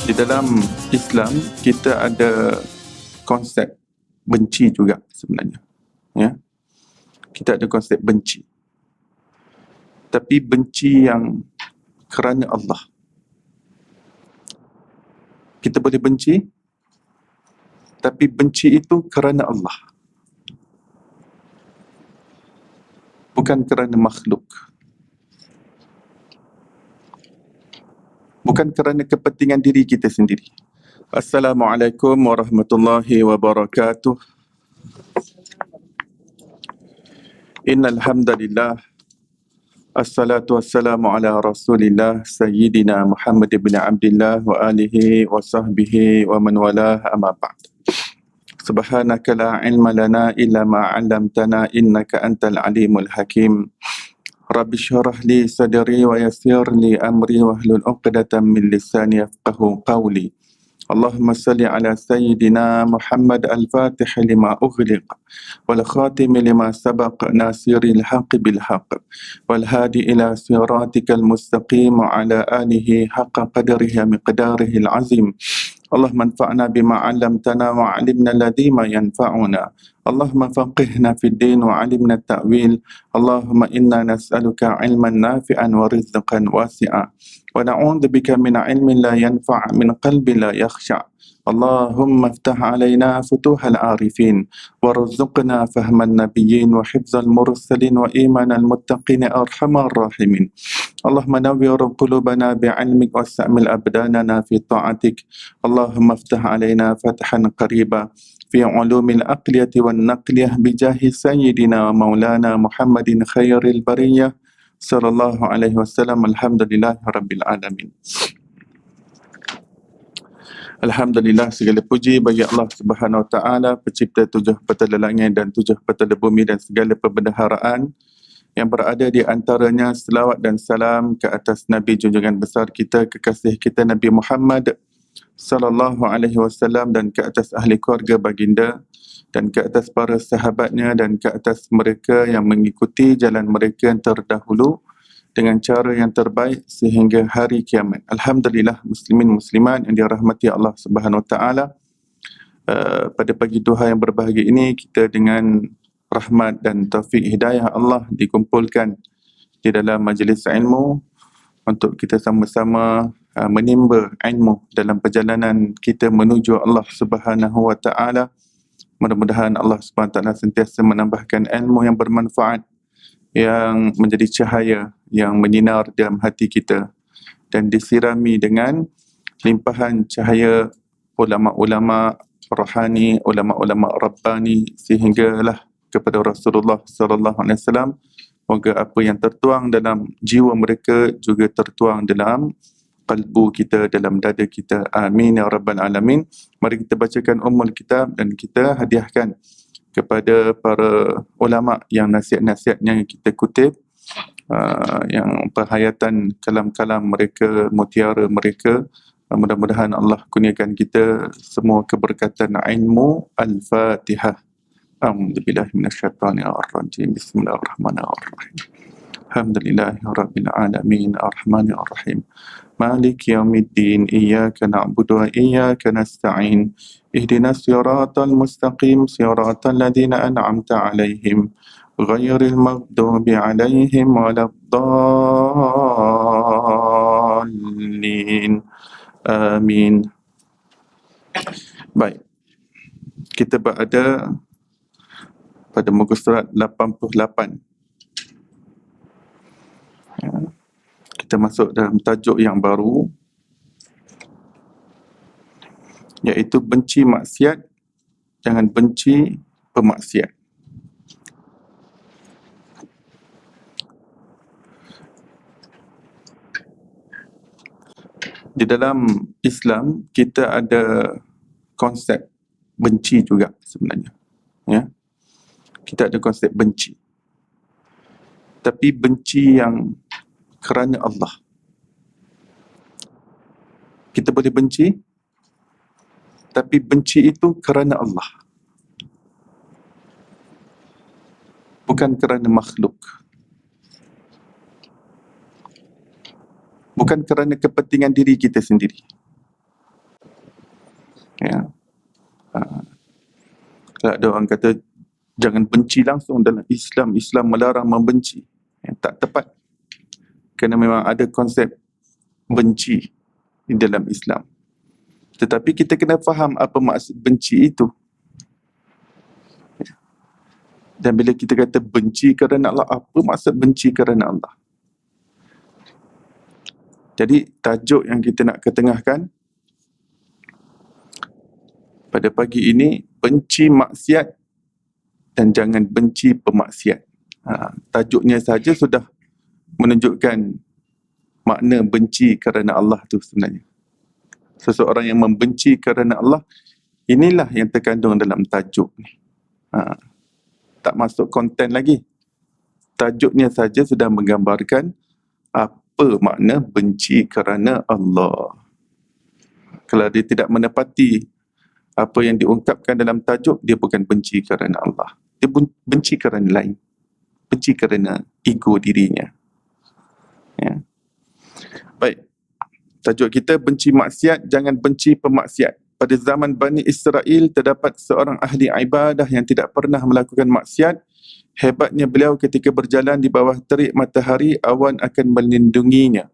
Di dalam Islam kita ada konsep benci juga sebenarnya, ya. Kita ada konsep benci, tapi benci yang kerana Allah. Kita boleh benci, tapi benci itu kerana Allah, bukan kerana makhluk, bukan kerana kepentingan diri kita sendiri. Assalamualaikum warahmatullahi wabarakatuh. Innal hamdalillah, assalatu wassalamu ala rasulillah sayyidina Muhammad ibn Abdillah wa alihi wa sahbihi wa man walah, amma ba'd. Subhanaka la ilma lana illa ma 'allamtana innaka antal alimul hakim. Rabbi syrah li sadri wa yassir li amri wahlul 'uqdatam min lisani yafqahu qawli. Allahumma salli ala sayyidina Muhammad al-fatih lima ughliq wal khatim lima sabaq nasiril haqq bil haqq wal hadi ila siratikal mustaqim wa ala alihi haqqa qadrihi miqdarihi al-azim. Allahumma anfa'na bima 'allamtana wa 'allimna alladhi ma yanfa'una. Allahumma faqihna fid din wa 'allimna at-ta'wil. Allahumma inna nas'aluka 'ilman nafi'an wa rizqan wasi'a wa na'udzu bika min 'ilmin la yanfa' min qalbin la yakhsha'. Allahumma iftah 'alaina futuhal 'arifin warzuqna fahman nabiyyin wa hifzal mursalin wa imanal muttaqin arhamar rahimin. Allahumma nawwir qulubana bi'ilmik was'amil abdanana fi ta'atik. Allahumma iftah 'alaina fathan qariba fi 'ulumil aqliyati wan naqliyah bijahi sayyidina wa maulana Muhammadin khairil bariyah sallallahu alaihi wasallam. Alhamdulillahi rabbil alamin. Alhamdulillah, segala puji bagi Allah Subhanahu wa taala, pencipta tujuh petala langit dan tujuh petala bumi dan segala perbendaharaan yang berada di antaranya. Selawat dan salam ke atas Nabi junjungan besar kita, kekasih kita Nabi Muhammad sallallahu alaihi wasallam, dan ke atas ahli keluarga baginda, dan ke atas para sahabatnya, dan ke atas mereka yang mengikuti jalan mereka yang terdahulu dengan cara yang terbaik sehingga hari kiamat. Alhamdulillah, muslimin muslimat yang dirahmati Allah Subhanahu wa taala, pada pagi duha yang berbahagia ini kita dengan rahmat dan taufik hidayah Allah dikumpulkan di dalam majlis ilmu untuk kita sama-sama menimba ilmu dalam perjalanan kita menuju Allah Subhanahu wa taala. Mudah-mudahan Allah Subhanahu wa taala sentiasa menambahkan ilmu yang bermanfaat, yang menjadi cahaya yang menyinar dalam hati kita dan disirami dengan limpahan cahaya ulama-ulama rohani, ulama-ulama rabbani, sehinggalah kepada Rasulullah sallallahu alaihi wasallam. Moga apa yang tertuang dalam jiwa mereka juga tertuang dalam qalbu kita, dalam dada kita. Amin ya rabbal alamin. Mari kita bacakan ummul kitab dan kita hadiahkan kepada para ulama yang nasihat-nasihatnya yang kita kutip, yang perhayatan kalam-kalam mereka, mutiara mereka. Mudah-mudahan Allah kurniakan kita semua keberkatan ilmu. Al-Fatihah. A'udzubillahi minasyaitonir rajim. Bismillahirrahmanirrahim. Alhamdulillahirabbil alamin, arrahmanir rahim. Maliki yaumiddin, iyyaka na'budu wa iyyaka nasta'in. Ihdinas siratal mustaqim, siratal ladzina an'amta 'alaihim, ghairil maghdubi 'alaihim waladdallin. Amin. Baik. Kita berada pada muka surat 88. Kita masuk dalam tajuk yang baru, iaitu benci maksiat, jangan benci pemaksiat. Di dalam Islam kita ada konsep benci juga sebenarnya, ya. Kita ada konsep benci, tapi benci yang kerana Allah. Kita boleh benci, tapi benci itu kerana Allah, bukan kerana makhluk, bukan kerana kepentingan diri kita sendiri. Ya. Kalau ada orang kata jangan benci langsung dalam Islam, Islam melarang membenci. Tak tepat. Kerana memang ada konsep benci di dalam Islam. Tetapi kita kena faham apa maksud benci itu. Dan bila kita kata benci kerana Allah, apa maksud benci kerana Allah? Jadi tajuk yang kita nak ketengahkan pada pagi ini, benci maksiat dan jangan benci pemaksiat. Tajuknya saja sudah menunjukkan makna benci kerana Allah tu sebenarnya. Seseorang yang membenci kerana Allah, inilah yang terkandung dalam tajuk ni. Tak masuk konten lagi. Tajuknya saja sudah menggambarkan apa makna benci kerana Allah. Kalau dia tidak menepati apa yang diungkapkan dalam tajuk, dia bukan benci kerana Allah. Dia benci kerana lain. Benci kerana ego dirinya. Ya. Baik. Tajuk kita benci maksiat, jangan benci pemaksiat. Pada zaman Bani Israel, terdapat seorang ahli ibadah yang tidak pernah melakukan maksiat. Hebatnya beliau ketika berjalan di bawah terik matahari, awan akan melindunginya.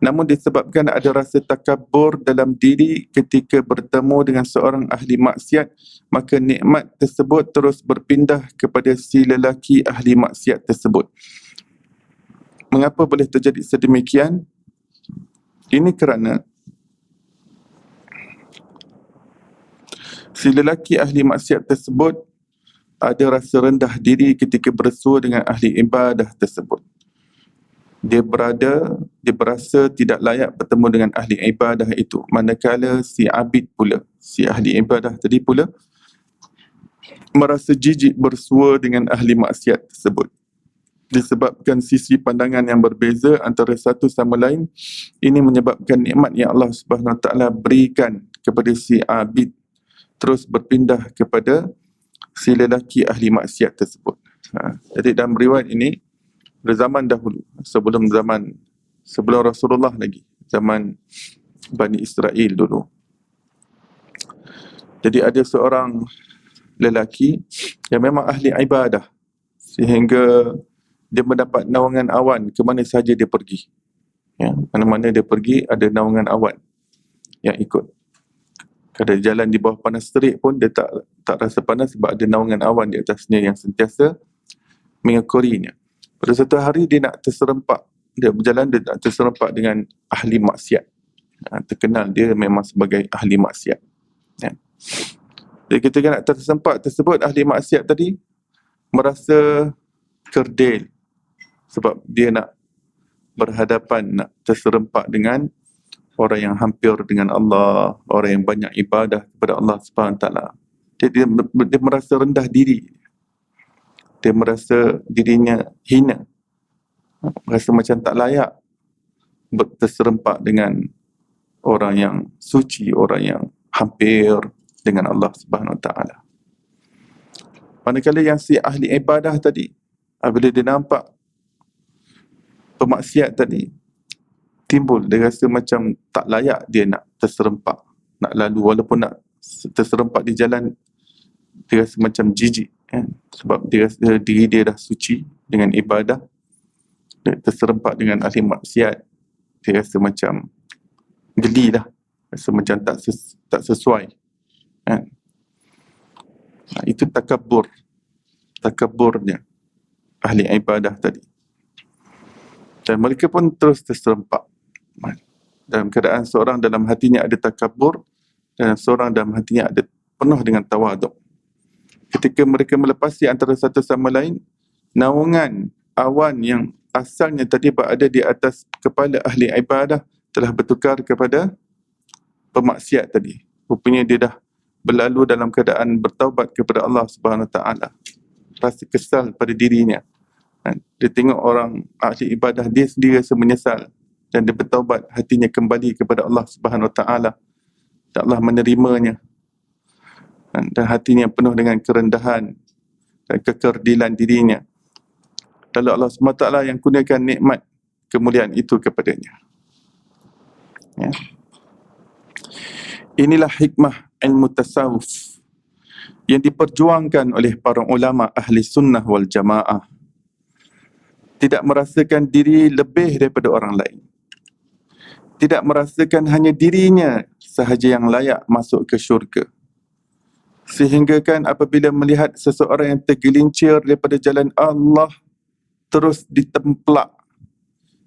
Namun disebabkan ada rasa takabur dalam diri ketika bertemu dengan seorang ahli maksiat, maka nikmat tersebut terus berpindah kepada si lelaki ahli maksiat tersebut. Mengapa boleh terjadi sedemikian? Ini kerana si lelaki ahli maksiat tersebut ada rasa rendah diri ketika bersua dengan ahli ibadah tersebut. Dia berasa tidak layak bertemu dengan ahli ibadah itu. Manakala si abid pula, si ahli ibadah tadi pula, merasa jijik bersua dengan ahli maksiat tersebut. Disebabkan sisi pandangan yang berbeza antara satu sama lain, ini menyebabkan nikmat yang Allah Subhanahu Wa Taala berikan kepada si abid terus berpindah kepada si lelaki ahli maksiat tersebut. Jadi dalam riwayat ini, zaman dahulu, sebelum Rasulullah lagi, zaman Bani Israel dulu. Jadi ada seorang lelaki yang memang ahli ibadah, sehingga dia mendapat naungan awan ke mana sahaja dia pergi. Ya, mana-mana dia pergi ada naungan awan yang ikut. Kalau jalan di bawah panas terik pun dia tak rasa panas sebab ada naungan awan di atasnya yang sentiasa mengekorinya. Pada satu hari dia nak terserempak, dia berjalan, dia nak terserempak dengan ahli maksiat. Terkenal dia memang sebagai ahli maksiat. Ya. Jadi ketika nak terserempak tersebut, ahli maksiat tadi merasa kerdil sebab dia nak berhadapan, nak terserempak dengan orang yang hampir dengan Allah, orang yang banyak ibadah kepada Allah SWT. Dia merasa rendah diri. Dia merasa dirinya hina, merasa macam tak layak terserempak dengan orang yang suci, orang yang hampir dengan Allah Subhanahu Wa Taala. Manakala yang si ahli ibadah tadi, bila dia nampak pemaksiat tadi, timbul dia rasa macam tak layak dia nak terserempak, nak lalu, walaupun nak terserempak di jalan, dia rasa macam jijik. Sebab dia rasa diri dia dah suci dengan ibadah, dia terserempak dengan ahli maksiat, dia rasa macam geli lah, rasa macam tak sesuai. Itu takaburnya ahli ibadah tadi. Dan mereka pun terus terserempak dalam keadaan seorang dalam hatinya ada takabur dan seorang dalam hatinya ada penuh dengan tawaduk. Ketika mereka melepasi antara satu sama lain, naungan awan yang asalnya tadi berada di atas kepala ahli ibadah telah bertukar kepada pemaksiat tadi. Rupanya dia dah berlalu dalam keadaan bertaubat kepada Allah Subhanahu Wa Taala. Rasa kesal pada dirinya. Dia tengok orang ahli ibadah, dia sendiri rasa menyesal dan dia bertaubat, hatinya kembali kepada Allah Subhanahu Wa Taala. Dan Allah menerimanya. Dan hatinya penuh dengan kerendahan dan kekerdilan dirinya. Lalu Allah SWT yang kurniakan nikmat kemuliaan itu kepadanya. Ya. Inilah hikmah ilmu tasawuf yang diperjuangkan oleh para ulama ahli sunnah wal jamaah. Tidak merasakan diri lebih daripada orang lain. Tidak merasakan hanya dirinya sahaja yang layak masuk ke syurga. Sehingga kan apabila melihat seseorang yang tergelincir daripada jalan Allah, terus ditemplak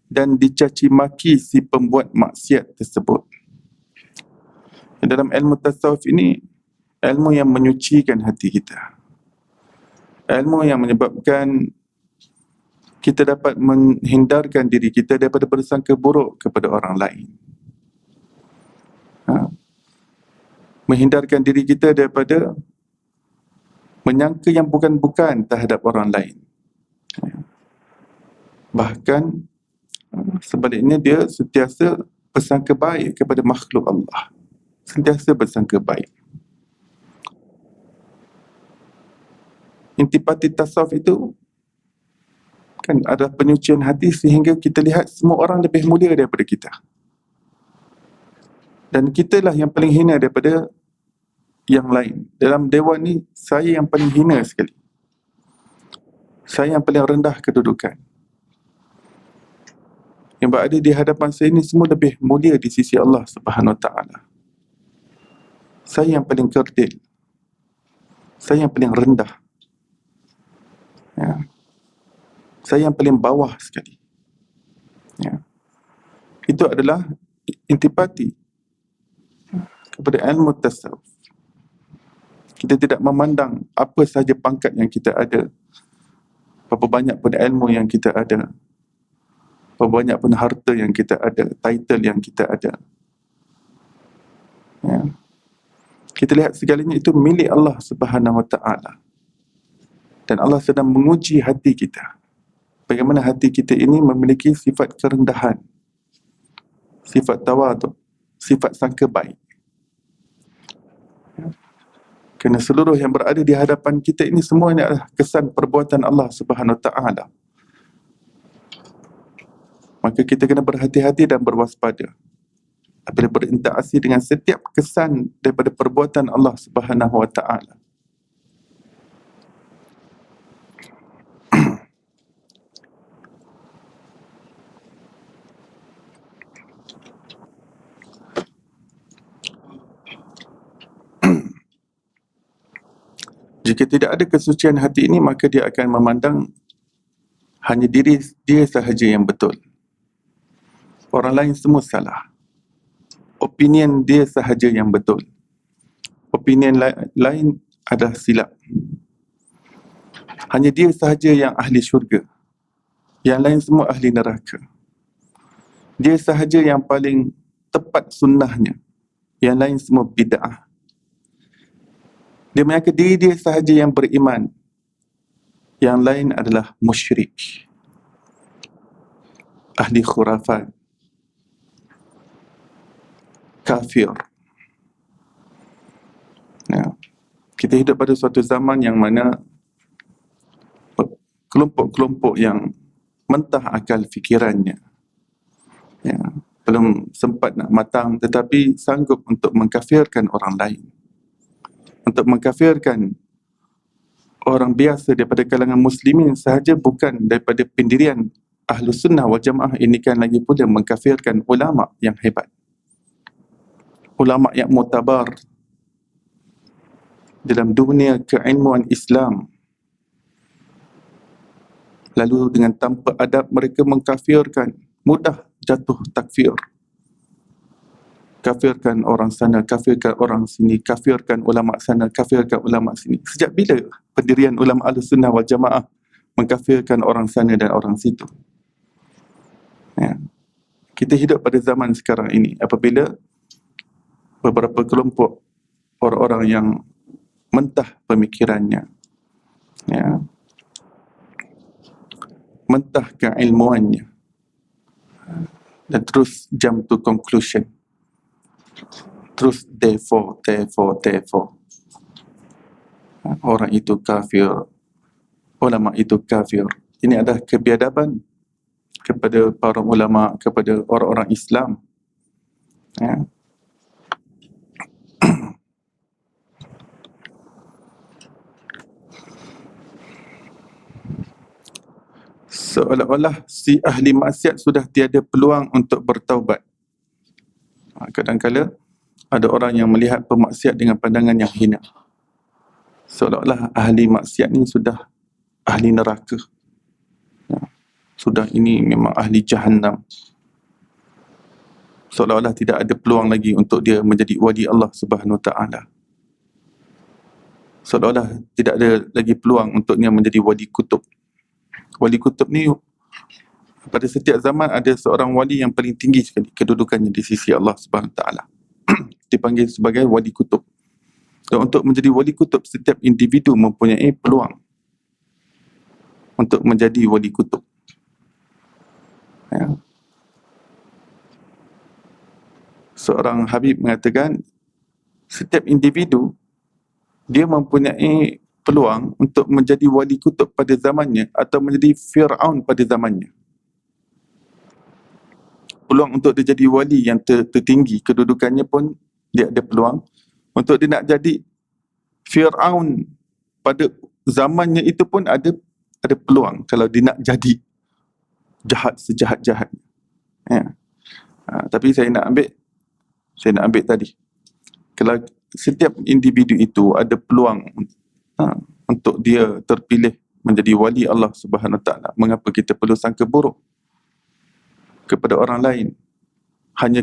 dan dicaci maki si pembuat maksiat tersebut. Dalam ilmu tasawuf ini, ilmu yang menyucikan hati kita. Ilmu yang menyebabkan kita dapat menghindarkan diri kita daripada bersangka buruk kepada orang lain. Menghindarkan diri kita daripada menyangka yang bukan-bukan terhadap orang lain. Bahkan sebaliknya dia sentiasa bersangka baik kepada makhluk Allah. Sentiasa bersangka baik. Intipati tasawuf itu kan ada penyucian hati sehingga kita lihat semua orang lebih mulia daripada kita. Dan kitalah yang paling hina daripada yang lain. Dalam dewan ni, saya yang paling hina sekali. Saya yang paling rendah kedudukan. Yang berada di hadapan saya ini semua lebih mulia di sisi Allah Subhanahu Wa Taala. Saya yang paling kerdil. Saya yang paling rendah. Ya. Saya yang paling bawah sekali. Ya. Itu adalah intipati kepada ilmu tasawuf. Kita tidak memandang apa sahaja pangkat yang kita ada, berapa banyak pun ilmu yang kita ada, berapa banyak pun harta yang kita ada, title yang kita ada. Ya. Kita lihat segalanya itu milik Allah Subhanahu Wa Taala. Dan Allah sedang menguji hati kita. Bagaimana hati kita ini memiliki sifat kerendahan, sifat tawaduk, sifat sangka baik. Kerana seluruh yang berada di hadapan kita ini semuanya adalah kesan perbuatan Allah Subhanahu Wa Taala. Maka kita kena berhati-hati dan berwaspada apabila berinteraksi dengan setiap kesan daripada perbuatan Allah Subhanahu Wa Taala. Jika tidak ada kesucian hati ini, maka dia akan memandang hanya diri dia sahaja yang betul. Orang lain semua salah. Opinion dia sahaja yang betul. Opinion lain adalah silap. Hanya dia sahaja yang ahli syurga. Yang lain semua ahli neraka. Dia sahaja yang paling tepat sunnahnya. Yang lain semua bid'ah. Dia menyangka diri dia sahaja yang beriman. Yang lain adalah musyrik, ahli khurafat, kafir. Ya. Kita hidup pada suatu zaman yang mana kelompok-kelompok yang mentah akal fikirannya, ya, belum sempat nak matang tetapi sanggup untuk mengkafirkan orang lain, untuk mengkafirkan orang biasa daripada kalangan muslimin sahaja, bukan daripada pendirian Ahlus Sunnah wal Jamaah. Ini kan lagi pula mengkafirkan ulama yang hebat, ulama yang mutabar dalam dunia keilmuan Islam. Lalu dengan tanpa adab mereka mengkafirkan, mudah jatuh takfir. Kafirkan orang sana, kafirkan orang sini, kafirkan ulama sana, kafirkan ulama sini. Sejak bila pendirian ulama Ahlus Sunnah wal Jamaah mengkafirkan orang sana dan orang situ? Ya. Kita hidup pada zaman sekarang ini apabila beberapa kelompok orang-orang yang mentah pemikirannya, ya, mentah keilmuannya, dan terus jump to conclusion, terus therefore orang itu kafir, ulama itu kafir. Ini adalah kebiadaban kepada para ulama, kepada orang-orang Islam, ya. seolah-olah si ahli maksiat sudah tiada peluang untuk bertaubat. Kadang-kala ada orang yang melihat pemaksiat dengan pandangan yang hina, seolah-olah ahli maksiat ni sudah ahli neraka, sudah ini memang ahli jahannam, seolah-olah tidak ada peluang lagi untuk dia menjadi wali Allah Subhanahu Wa Taala, seolah-olah tidak ada lagi peluang untuknya menjadi wali kutub. Wali kutub ni pada setiap zaman ada seorang wali yang paling tinggi sekali kedudukannya di sisi Allah Subhanahu Wa Taala, dipanggil sebagai wali kutub. Dan untuk menjadi wali kutub, setiap individu mempunyai peluang untuk menjadi wali kutub. Ya. Seorang Habib mengatakan setiap individu dia mempunyai peluang untuk menjadi wali kutub pada zamannya atau menjadi Fir'aun pada zamannya. Peluang untuk dia jadi wali yang tertinggi kedudukannya pun dia ada peluang. Untuk dia nak jadi Fir'aun pada zamannya itu pun ada peluang kalau dia nak jadi jahat sejahat-jahat. Ya. Tapi saya nak ambil tadi, kalau setiap individu itu ada peluang untuk dia terpilih menjadi wali Allah Subhanahu Wa Taala, mengapa kita perlu sangka buruk kepada orang lain hanya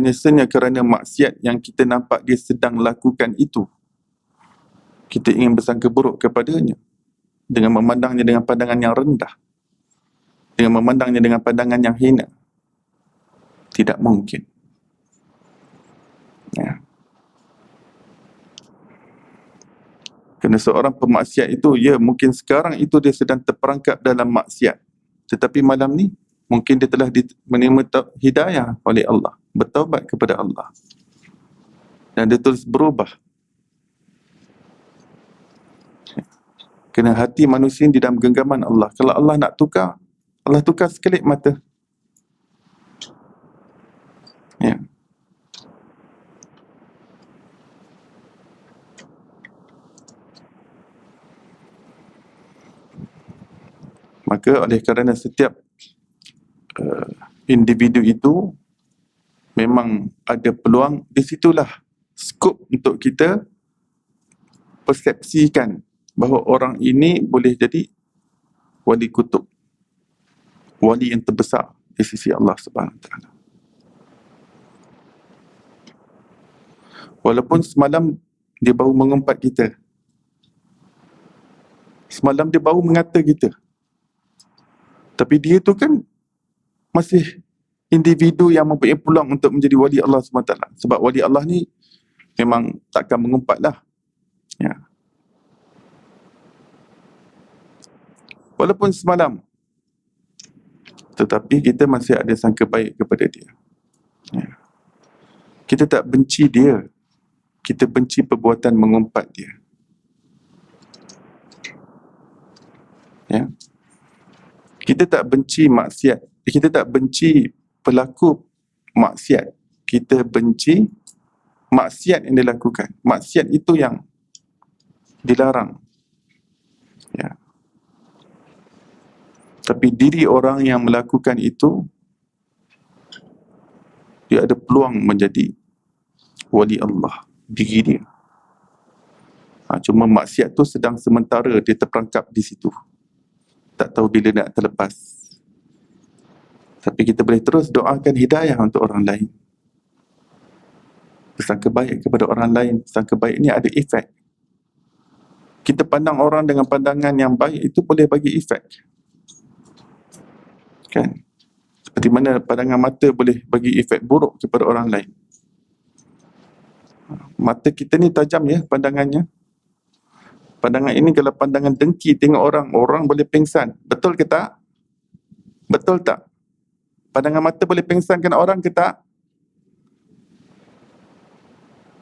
saja kerana maksiat yang kita nampak dia sedang lakukan itu, kita ingin bersangka buruk kepadanya dengan memandangnya dengan pandangan yang rendah, dengan memandangnya dengan pandangan yang hina? Tidak mungkin. Ya. Kerana seorang pemaksiat itu, ya mungkin sekarang itu dia sedang terperangkap dalam maksiat, tetapi malam ni mungkin dia telah menerima hidayah oleh Allah, bertaubat kepada Allah, dan dia terus berubah. Kerana hati manusia di dalam genggaman Allah. Kalau Allah nak tukar, Allah tukar sekelip mata. Ya. Maka oleh kerana setiap individu itu memang ada peluang, di situlah skop untuk kita persepsikan bahawa orang ini boleh jadi wali kutub, wali yang terbesar di sisi Allah Subhanahu Wa Taala. Walaupun semalam dia baru mengumpat kita, semalam dia baru mengata kita, tapi dia tu kan masih individu yang mempunyai peluang untuk menjadi wali Allah SWT. Sebab wali Allah ni memang takkan mengumpat lah. Ya. Walaupun semalam, tetapi kita masih ada sangka baik kepada dia. Ya. Kita tak benci dia, kita benci perbuatan mengumpat dia. Ya. Kita tak benci maksiat, kita tak benci pelaku maksiat, kita benci maksiat yang dilakukan. Maksiat itu yang dilarang. Ya. Tapi diri orang yang melakukan itu, dia ada peluang menjadi wali Allah, diri dia. Cuma maksiat tu sedang sementara dia terperangkap di situ, tak tahu bila nak terlepas. Tapi kita boleh terus doakan hidayah untuk orang lain, bersangka baik kepada orang lain. Sangka baik ni ada efek. Kita pandang orang dengan pandangan yang baik, itu boleh bagi efek, kan? Seperti mana pandangan mata boleh bagi efek buruk kepada orang lain. Mata kita ni tajam ya pandangannya. Pandangan ini kalau pandangan dengki, tengok orang boleh pingsan. Betul ke tak? Betul tak? Pandangan mata boleh pingsankan orang ke tak?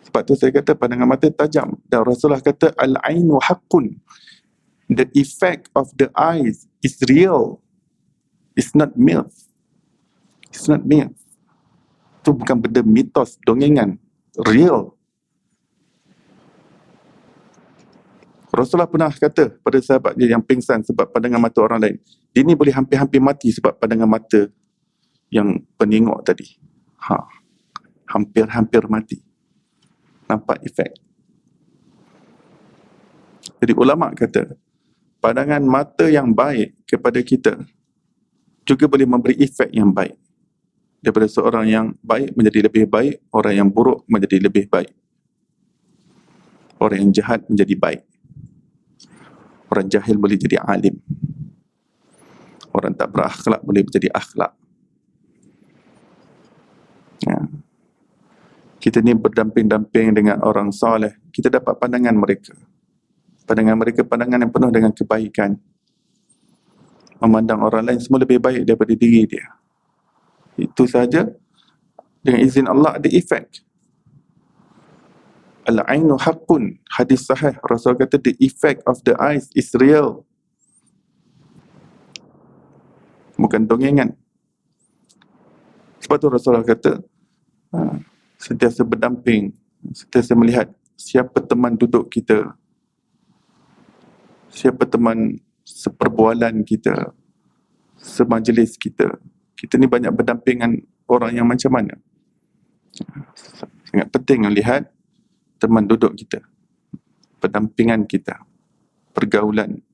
Sebab tu saya kata pandangan mata tajam. Dan Rasulullah kata al-ainu haqqun. The effect of the eyes is real. It's not myth. It's not myth. Itu bukan benda mitos, dongengan. Real. Rasulullah pernah kata pada sahabat dia yang pingsan sebab pandangan mata orang lain, dia ni boleh hampir-hampir mati sebab pandangan mata yang penengok tadi. Hampir-hampir mati. Nampak efek. Jadi ulama kata, pandangan mata yang baik kepada kita juga boleh memberi efek yang baik. Daripada seorang yang baik menjadi lebih baik, orang yang buruk menjadi lebih baik. Orang yang jahat menjadi baik. Orang jahil boleh jadi alim. Orang tak berakhlak boleh menjadi akhlak. Ya. Kita ni berdamping-damping dengan orang soleh, kita dapat pandangan mereka. Pandangan mereka pandangan yang penuh dengan kebaikan. Memandang orang lain semua lebih baik daripada diri dia. Itu saja, dengan izin Allah ada efek. Al-ainu haqqun, hadis sahih. Rasul kata the effect of the eyes is real. Bukan dongengan. Sebab tu Rasulullah kata, sentiasa berdamping, sentiasa melihat siapa teman duduk kita, siapa teman seperbualan kita, semajlis kita. Kita ni banyak berdampingan orang yang macam mana. Sangat penting melihat teman duduk kita, pendampingan kita, pergaulan.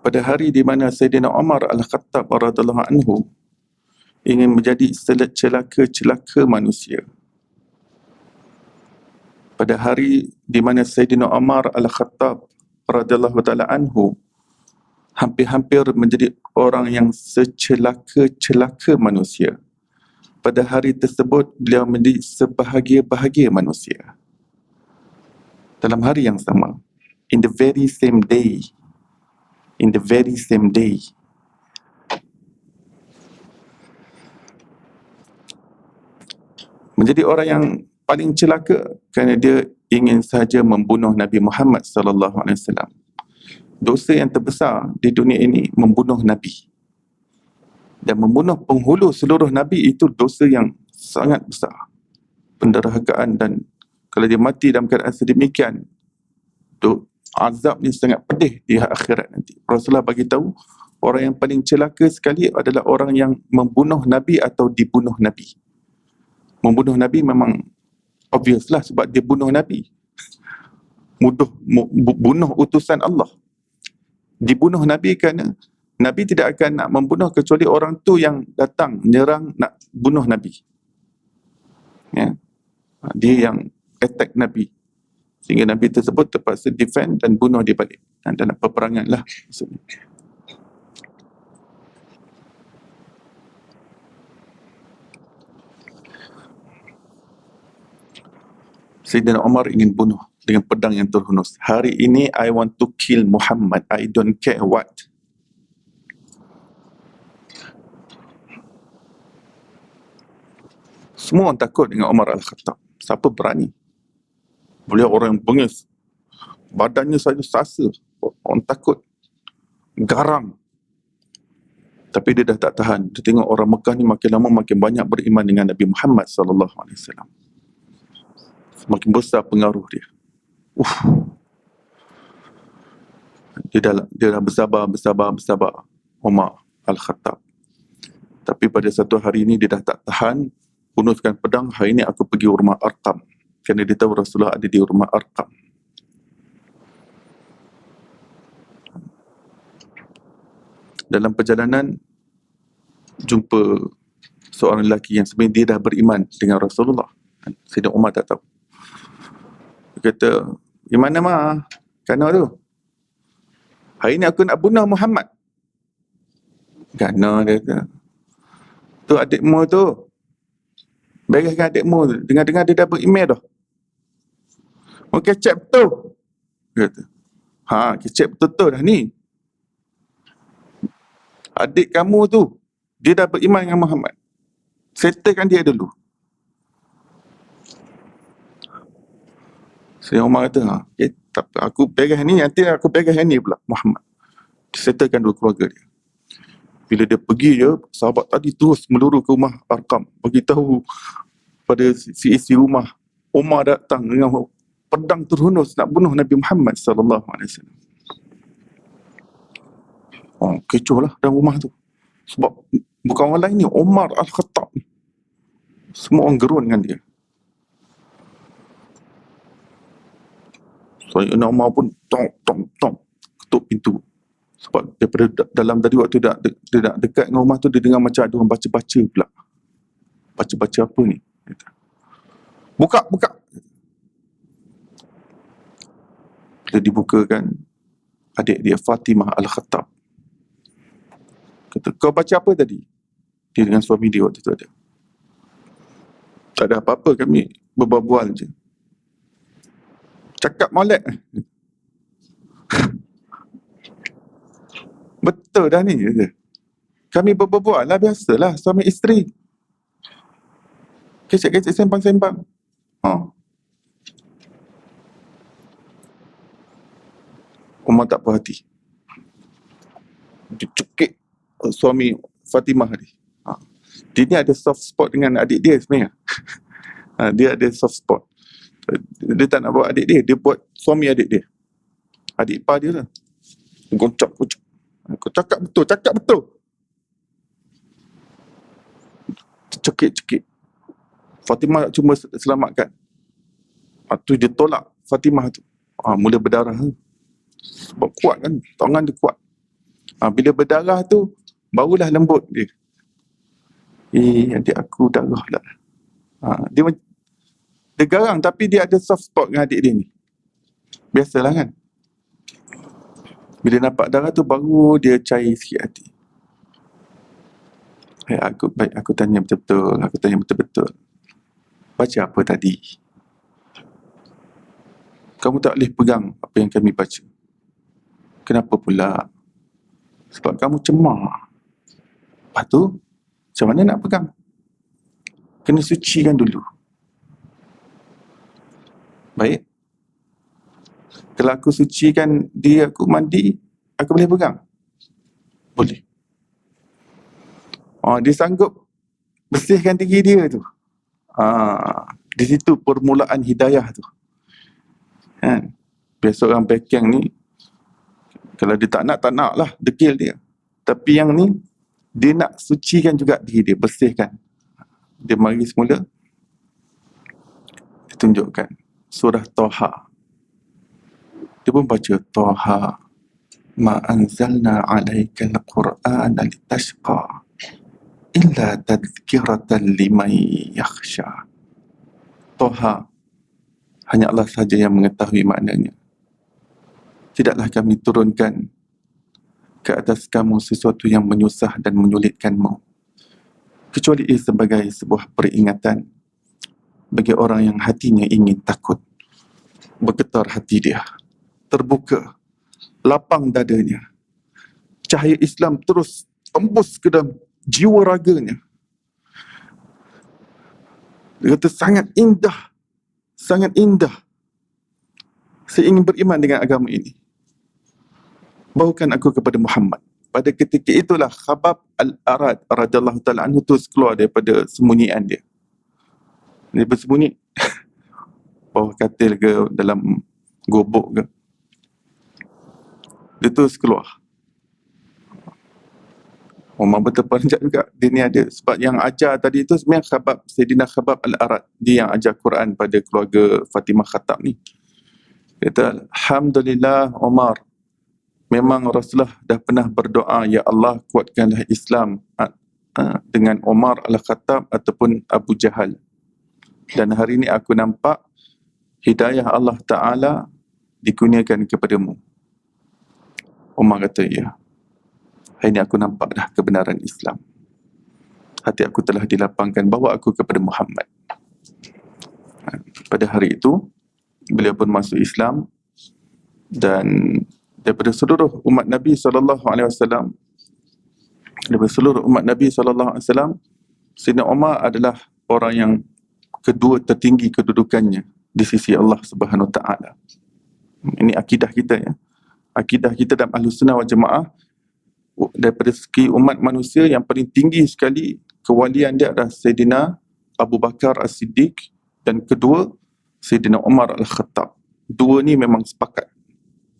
Pada hari di mana Sayyidina Umar Al-Khattab radhiyallahu anhu ingin menjadi celaka-celaka manusia. Pada hari di mana Sayyidina Umar Al-Khattab radhiyallahu ta'ala anhu hampir-hampir menjadi orang yang secelaka-celaka manusia. Pada hari tersebut beliau menjadi sebahagia-bahagia manusia. Dalam hari yang sama, in the very same day, menjadi orang yang paling celaka kerana dia ingin sahaja membunuh Nabi Muhammad sallallahu alaihi wasallam. Dosa yang terbesar di dunia ini membunuh Nabi. Dan membunuh penghulu seluruh Nabi itu dosa yang sangat besar. Penderhakaan, dan kalau dia mati dalam keadaan sedemikian, azab ni sangat pedih di akhirat nanti. Rasulullah bagi tahu orang yang paling celaka sekali adalah orang yang membunuh Nabi atau dibunuh Nabi. Membunuh Nabi memang obvious lah sebab dia bunuh Nabi. Bunuh utusan Allah. Dibunuh Nabi kerana Nabi tidak akan nak membunuh kecuali orang tu yang datang menyerang nak bunuh Nabi. Ya. Dia yang attack Nabi. Sehingga Nabi tersebut terpaksa defend dan bunuh dia balik. Dan dalam peperangan lah maksudnya. Sayyidina Umar ingin bunuh dengan pedang yang terhunus. Hari ini I want to kill Muhammad. I don't care what. Semua orang takut dengan Umar Al-Khattab. Siapa berani? Beliau orang yang bengis. Badannya saja sasa. Orang takut. Garang. Tapi dia dah tak tahan. Dia tengok orang Mekah ni makin lama makin banyak beriman dengan Nabi Muhammad SAW. Semakin besar pengaruh dia. Dia dah bersabar Umar Al-Khattab. Tapi pada satu hari ini dia dah tak tahan, punuskan pedang. Hari ini aku pergi rumah Arqam, kerana dia tahu Rasulullah ada di rumah Arqam. Dalam perjalanan jumpa seorang lelaki yang sebenarnya dia dah beriman dengan Rasulullah. Sayyidina Umar tak tahu. Dia kata, di mana mah? Kana tu? Hari ni aku nak bunuh Muhammad. Kana dia kata. Tu adikmu tu. Bereskan adikmu tu. Dengar-dengar dia dah beriman dah. Oh, kecep tu. Dia kata. Kecep betul-betul dah ni. Adik kamu tu, dia dah beriman dengan Muhammad. Settlekan dia dulu. Sayyidina Umar kata, okay, tak apa, aku pegang ni, nanti aku pegang yang ni pula, Muhammad. Settlekan dulu keluarga dia. Bila dia pergi je, sahabat tadi terus meluru ke rumah Arqam, bagi tahu pada si isteri rumah, Umar datang dengan pedang terhunus nak bunuh Nabi Muhammad sallallahu alaihi wasallam. Oh, kecoh lah dalam rumah tu. Sebab bukan orang lain ni, Umar Al-Khattab ni. Semua orang gerun dengan dia. Sayyidina Umar pun tong ketuk pintu. Sebab daripada dalam tadi waktu dia nak dekat dengan rumah tu, dia dengar macam ada orang baca-baca pula. Baca-baca apa ni? Buka. Bila dibukakan, adik dia Fatimah Al-Khattab. Kata, kau baca apa tadi? Dia dengan suami dia waktu tu ada. Tak ada apa-apa, kami berbual je. Cakap molek. Betul dah ni. Kata. Kami berbual lah, biasalah suami isteri. Kecek-kecek sembang-sembang. Umar tak puas hati. Dia cekik suami Fatimah ni. Dia ni ada soft spot dengan adik dia sebenarnya. Dia ada soft spot. Dia tak nak buat adik dia, dia buat suami adik dia. Adik ipar dia lah. Goncak. Aku cakap betul. Cekik. Fatimah cuma selamatkan. Tu dia tolak Fatimah tu. Mula berdarah tu. Sebab kuat kan, tangan dia kuat. Bila berdarah tu, barulah lembut dia. Adik aku darah lah. Dia garang, tapi dia ada soft spot dengan adik dia ni. Biasalah kan. Bila nampak darah tu, baru dia cair sikit hati. Aku tanya betul-betul. Baca apa tadi? Kamu tak boleh pegang apa yang kami baca. Kenapa pula? Sebab kamu cemar. Lepas tu, macam mana nak pegang? Kena sucikan dulu. Baik. Kalau aku sucikan dia, aku mandi, aku boleh pegang? Boleh. Dia sanggup bersihkan diri dia tu. Di situ permulaan hidayah tu. Kan? Biasa orang backing ni, kalau dia tak nak lah, degil dia. Tapi yang ni, dia nak sucikan juga diri dia, bersihkan. Dia mari semula, ditunjukkan surah Taha. Dia pun baca Taha, ma anzalna alaikal Qur'ana litashqa illa tadhkiratan liman yakhsha. Taha, hanya Allah saja yang mengetahui maknanya. Tidaklah kami turunkan ke atas kamu sesuatu yang menyusah dan menyulitkanmu, kecuali ia sebagai sebuah peringatan bagi orang yang hatinya ingin takut. Bergetar hati dia, terbuka, lapang dadanya. Cahaya Islam terus tembus ke dalam jiwa raganya. Dia kata sangat indah. Saya ingin beriman dengan agama ini. Bawakan aku kepada Muhammad. Pada ketika itulah Khabbab Al-Arad radhiyallahu ta'ala anhu terus keluar daripada sembunyian dia. Dia bersembunyi bawah katil ke, dalam gobok ke. Dia terus keluar. Umar betul panjat juga. Dia ni ada. Sebab yang ajar tadi tu sebenarnya Sayyidina Khabbab Al-Arad. Dia yang ajar Quran pada keluarga Fatimah Khattab ni. Dia kata, Alhamdulillah Umar, memang Rasulullah dah pernah berdoa, ya Allah kuatkanlah Islam dengan Umar Al-Khattab ataupun Abu Jahal. Dan hari ini aku nampak hidayah Allah Ta'ala dikurniakan kepadamu. Umar kata, ya. Hari ini aku nampak dah kebenaran Islam. Hati aku telah dilapangkan, bawa aku kepada Muhammad. Pada hari itu, beliau pun masuk Islam. Dan daripada seluruh umat Nabi SAW, Sayyidina Umar adalah orang yang kedua tertinggi kedudukannya di sisi Allah Subhanahu Wa Taala. Ini akidah kita ya. Akidah kita dalam Ahlus Sunnah wal Jamaah, daripada segi umat manusia yang paling tinggi sekali kewalian dia adalah Sayyidina Abu Bakar As-Siddiq, dan kedua Sayyidina Umar Al-Khattab. Dua ni memang sepakat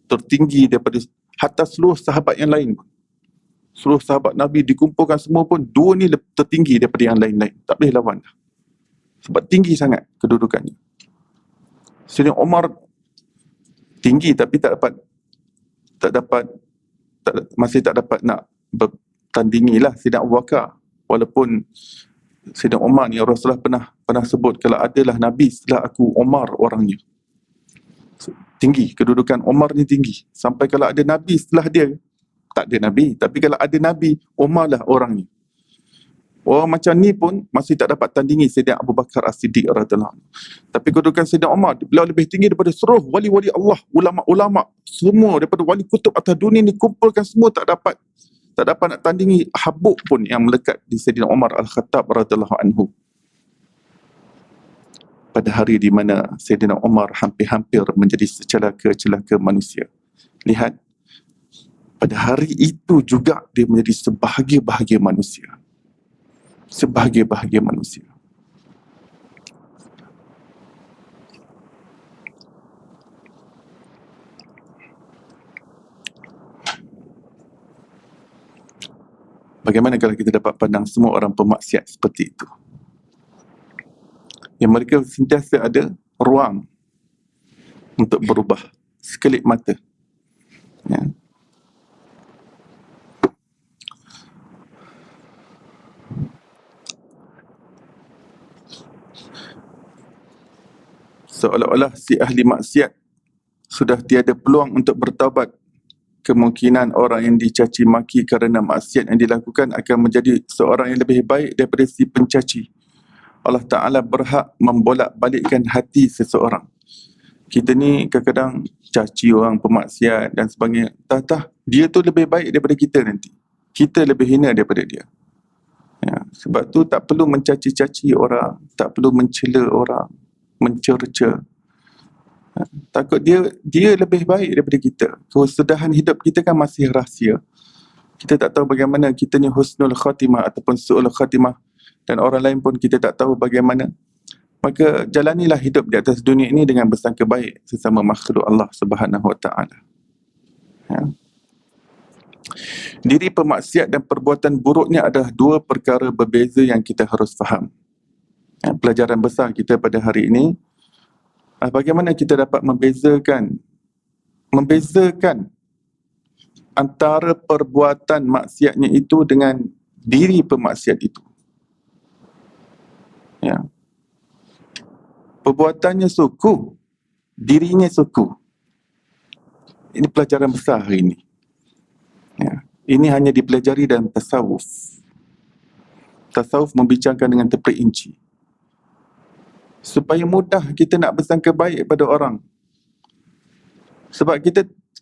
tertinggi daripada hatta seluruh sahabat yang lain. Seluruh sahabat Nabi dikumpulkan semua pun, dua ni tertinggi daripada yang lain-lain. Tak boleh lawan. Sebab tinggi sangat kedudukannya. Sayyidina Umar tinggi tapi masih tak dapat nak bertandingilah Sayyidina Abu Bakar. Walaupun Sayyidina Umar ni Rasulullah pernah sebut, kalau adalah Nabi setelah aku, Umar orangnya. Tinggi, kedudukan Umar ni tinggi. Sampai kalau ada Nabi setelah dia, tak ada Nabi. Tapi kalau ada Nabi, Umar lah orangnya. Orang macam ni pun masih tak dapat tandingi Sayyidina Abu Bakar As-Siddiq radhiyallahu anhu. Tapi kedudukan Sayyidina Umar, beliau lebih tinggi daripada seluruh wali-wali Allah, ulama-ulama semua daripada wali kutub atas dunia ni, kumpulkan semua tak dapat nak tandingi habuk pun yang melekat di Sayyidina Umar Al-Khattab radhiyallahu anhu. Pada hari di mana Sayyidina Umar hampir-hampir menjadi secelaka-celaka manusia. Lihat, pada hari itu juga dia menjadi sebahagia-bahagia manusia. Sebahagia-bahagia manusia. Bagaimana kalau kita dapat pandang semua orang pemaksiat seperti itu? Yang mereka sentiasa ada ruang untuk berubah sekelip mata. Ya. Seolah-olah si ahli maksiat sudah tiada peluang untuk bertaubat. Kemungkinan orang yang dicaci maki kerana maksiat yang dilakukan akan menjadi seorang yang lebih baik daripada si pencaci. Allah Ta'ala berhak membolak-balikkan hati seseorang. Kita ni kadang-kadang caci orang pemaksiat dan sebagainya. Tak, dia tu lebih baik daripada kita nanti. Kita lebih hina daripada dia. Ya, sebab tu tak perlu mencaci-caci orang, tak perlu mencela orang, mencerca. Takut dia lebih baik daripada kita. Kesudahan hidup kita kan masih rahsia. Kita tak tahu bagaimana kita ni husnul khatimah ataupun su'ul khatimah, dan orang lain pun kita tak tahu bagaimana. Maka jalanilah hidup di atas dunia ini dengan bersangka baik sesama makhluk Allah Subhanahu Wa Taala. Ya. Diri pemaksiat dan perbuatan buruknya adalah dua perkara berbeza yang kita harus faham. Ya, pelajaran besar kita pada hari ini, bagaimana kita dapat membezakan antara perbuatan maksiatnya itu dengan diri pemaksiat itu. Ya. Perbuatannya suku, dirinya suku. Ini pelajaran besar hari ini. Ya. Ini hanya dipelajari dalam tasawuf. Tasawuf membincangkan dengan terperinci. Supaya mudah kita nak bersangka baik pada orang. Sebab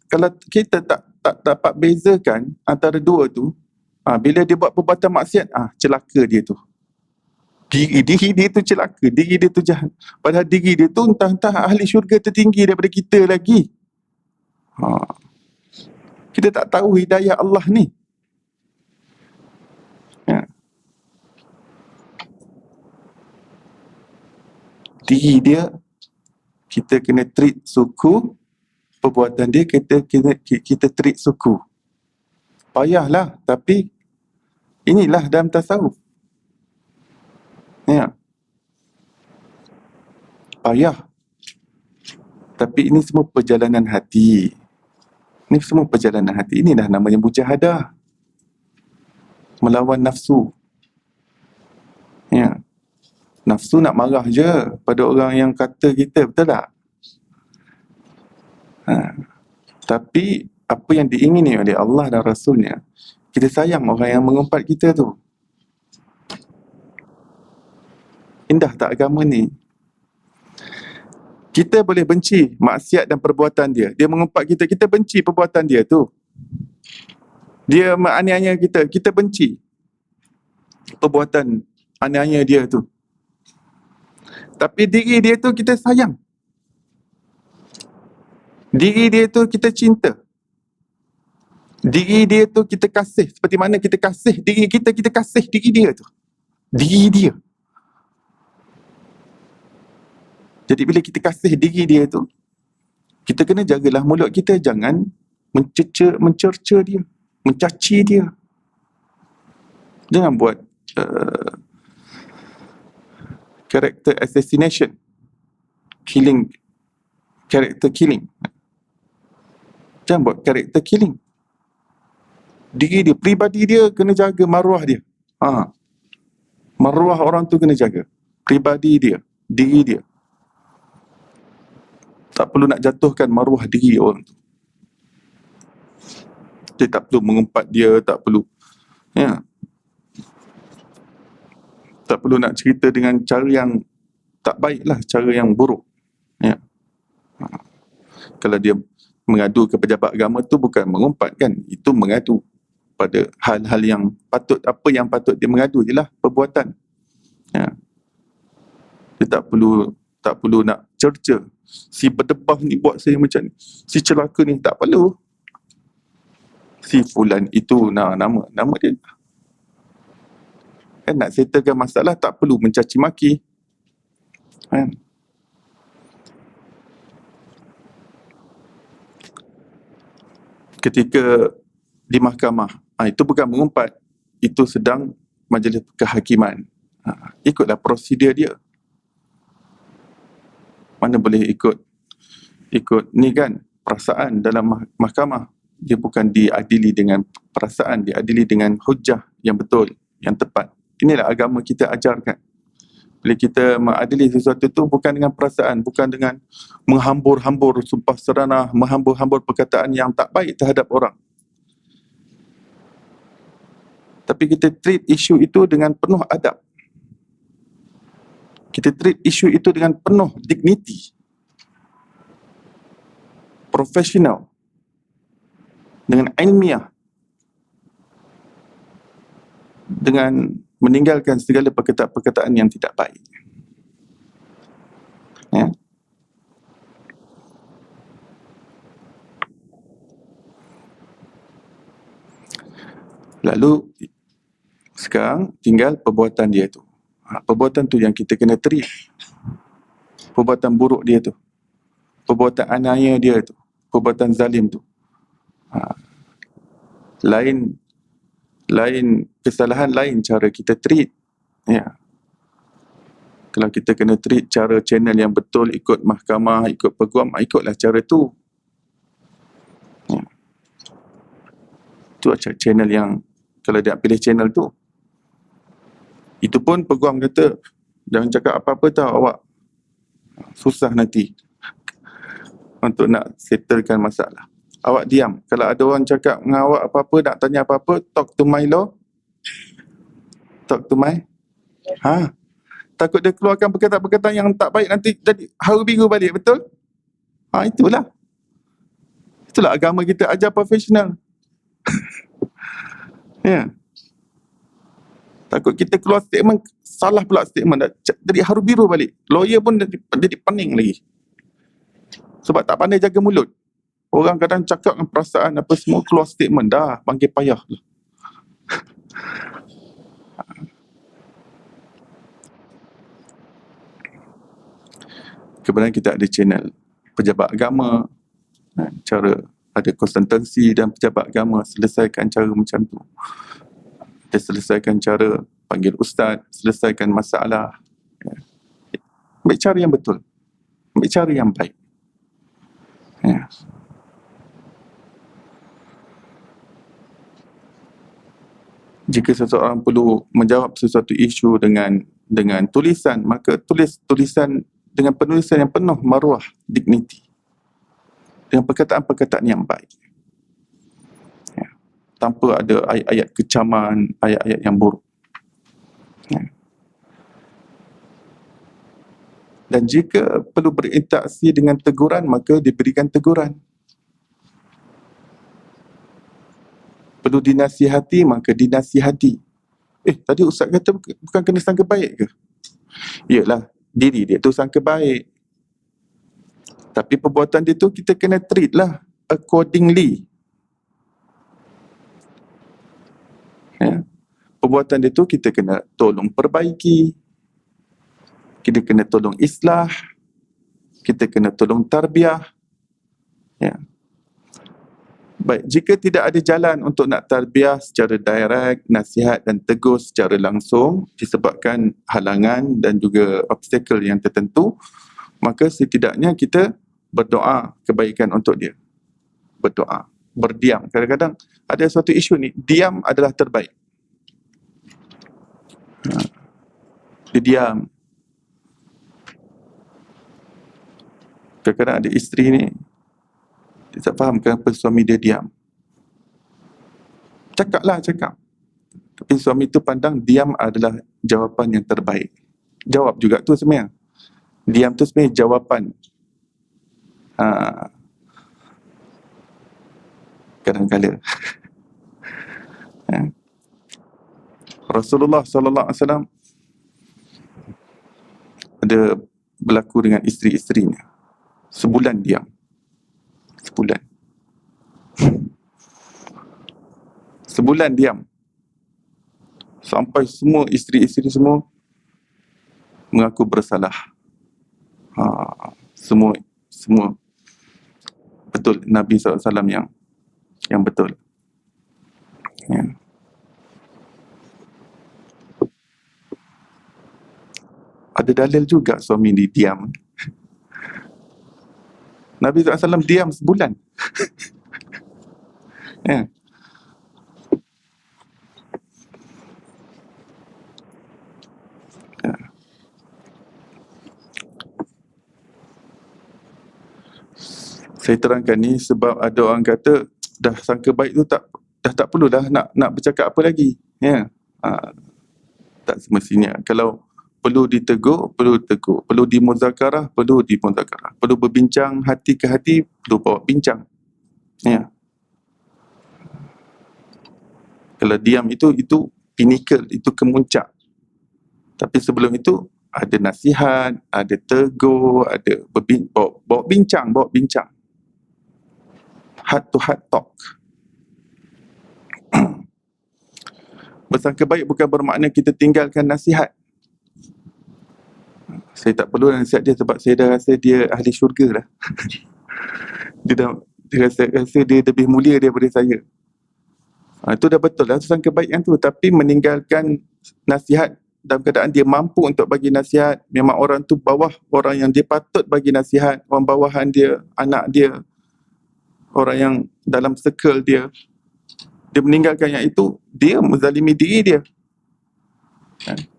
kalau kita tak dapat bezakan antara dua tu, bila dia buat perbuatan maksiat, celaka dia tu. Diri dia tu celaka, diri dia tu jahat. Padahal diri dia tu entah-entah ahli syurga tertinggi daripada kita lagi. Kita tak tahu hidayah Allah ni. Ya. Diri dia, kita kena treat suku. Perbuatan dia kita treat suku. Payahlah, tapi inilah dalam tasawuf. Ya. Payah. Tapi ini semua perjalanan hati. Ini semua perjalanan hati. Inilah namanya mujahadah. Melawan nafsu. Ya. Nafsu nak marah je pada orang yang kata kita, betul tak? Tapi apa yang diingini oleh Allah dan Rasulnya, kita sayang orang yang mengumpat kita tu. Indah tak agama ni? Kita boleh benci maksiat dan perbuatan dia. Dia mengumpat kita, kita benci perbuatan dia tu. Dia menganiaya kita, kita benci perbuatan aniaya dia tu. Tapi diri dia tu kita sayang. Diri dia tu kita cinta. Diri dia tu kita kasih. Seperti mana kita kasih diri kita, kita kasih diri dia tu. Diri dia. Jadi bila kita kasih diri dia tu, kita kena jagalah mulut kita. Jangan mencerca dia, mencaci dia. Jangan buat character assassination, character killing. Jangan buat character killing. Diri dia, pribadi dia kena jaga maruah dia. Maruah orang tu kena jaga. Pribadi dia, diri dia. Tak perlu nak jatuhkan maruah diri orang tu. Dia tak perlu mengumpat dia, tak perlu. Ya. Tak perlu nak cerita dengan cara yang tak baik lah, cara yang buruk. Ya. Kalau dia mengadu ke pejabat agama tu bukan mengumpat kan, itu mengadu pada hal-hal yang patut, apa yang patut dia mengadu je lah, perbuatan. Ya. Dia tak perlu nak cerca. Si berdebah ni buat saya macam ni, si celaka ni, tak perlu. Si fulan itu, nama dia. Kan nak settlekan masalah tak perlu mencaci maki. Kan? Ketika di mahkamah, itu bukan mengumpat, itu sedang majlis kehakiman. Ikutlah prosedur dia. Mana boleh ikut ni kan, perasaan dalam mahkamah. Dia bukan diadili dengan perasaan, diadili dengan hujah yang betul, yang tepat. Inilah agama kita ajarkan. Bila kita mengadili sesuatu tu bukan dengan perasaan, bukan dengan menghambur-hambur sumpah seranah, menghambur-hambur perkataan yang tak baik terhadap orang. Tapi kita treat isu itu dengan penuh adab. Kita treat isu itu dengan penuh dignity. Profesional. Dengan ilmiah. Dengan meninggalkan segala perkataan-perkataan yang tidak baik. Ya. Lalu sekarang tinggal perbuatan dia tu. Perbuatan tu yang kita kena treat. Perbuatan buruk dia tu. Perbuatan aniaya dia tu. Perbuatan zalim tu. Lain kesalahan, lain cara kita treat. Ya. Kalau kita kena treat cara channel yang betul, ikut mahkamah, ikut peguam, ikutlah cara tu. Ya. Itu channel yang, kalau dia pilih channel tu, itu pun peguam kata, jangan cakap apa-apa tau awak. Susah nanti untuk nak settlekan masalah. Awak diam. Kalau ada orang cakap dengan awak apa-apa, nak tanya apa-apa, talk to my law. Talk to my. Takut dia keluarkan perkataan-perkataan yang tak baik, nanti jadi haru biru balik, betul? Itulah. Itulah agama kita ajar profesional. Ya. Takut kita keluar statement, salah pula statement, jadi haru biru balik. Lawyer pun jadi pening lagi. Sebab tak pandai jaga mulut. Orang kadang cakap dengan perasaan apa semua, keluar statement, dah panggil payah. Kebetulan kita ada channel pejabat agama, cara ada konsultansi dan pejabat agama, selesaikan cara macam tu. Dia selesaikan cara panggil ustaz, selesaikan masalah. Ambil cara yang betul, ambil cara yang baik. Ya. Jika seseorang perlu menjawab sesuatu isu dengan tulisan, maka tulis tulisan dengan penulisan yang penuh maruah, dignity, dengan perkataan-perkataan yang baik, ya. Tanpa ada ayat-ayat kecaman, ayat-ayat yang buruk, ya. Dan jika perlu berinteraksi dengan teguran, maka diberikan teguran. Perlu dinasihati, maka dinasihati. Tadi ustaz kata bukan kena sangka baik ke? Yalah, diri dia tu sangka baik. Tapi perbuatan dia tu kita kena treat lah accordingly. Ya. Perbuatan dia tu kita kena tolong perbaiki, kita kena tolong islah, kita kena tolong tarbiyah. Ya. Baik, jika tidak ada jalan untuk nak tarbiyah secara direct, nasihat dan tegur secara langsung disebabkan halangan dan juga obstacle yang tertentu, maka setidaknya kita berdoa kebaikan untuk dia. Berdoa, berdiam. Kadang-kadang ada suatu isu ni, diam adalah terbaik. Dia diam. Kadang-kadang ada isteri ni, dia tak faham kenapa suami dia diam. Cakaplah, cakap. Tapi suami tu pandang diam adalah jawapan yang terbaik. Jawab juga tu sebenarnya. Diam tu sebenarnya jawapan. Kadang-kadang. Rasulullah SAW ada berlaku dengan isteri-isterinya. Sebulan diam. Sebulan. Sebulan diam. Sampai semua isteri-isteri semua mengaku bersalah. Semua betul Nabi SAW yang betul. Ya. Ada dalil juga suami ni diam. Nabi SAW diam sebulan. Ya. Ya. Saya terangkan ni sebab ada orang kata dah sangka baik tu dah tak perlulah nak bercakap apa lagi. Ya. Tak semestinya. Kalau perlu ditegur, perlu tegur. Perlu dimuzakarah, perlu dimuzakarah. Perlu berbincang hati ke hati, perlu bawa bincang. Ya. Kalau diam itu pinnacle, itu kemuncak. Tapi sebelum itu ada nasihat, ada tegur, ada bawa bincang. Heart to heart talk. Bersangka baik bukan bermakna kita tinggalkan nasihat. Saya tak perlu nasihat dia sebab saya dah rasa dia ahli syurga dah. dia rasa dia lebih mulia daripada saya. Itu dah betul lah, itu sangka baik yang tu. Tapi meninggalkan nasihat dalam keadaan dia mampu untuk bagi nasihat, memang orang tu bawah orang yang dia patut bagi nasihat, orang bawahan dia, anak dia, orang yang dalam circle dia, dia meninggalkan yang itu, dia menzalimi diri dia.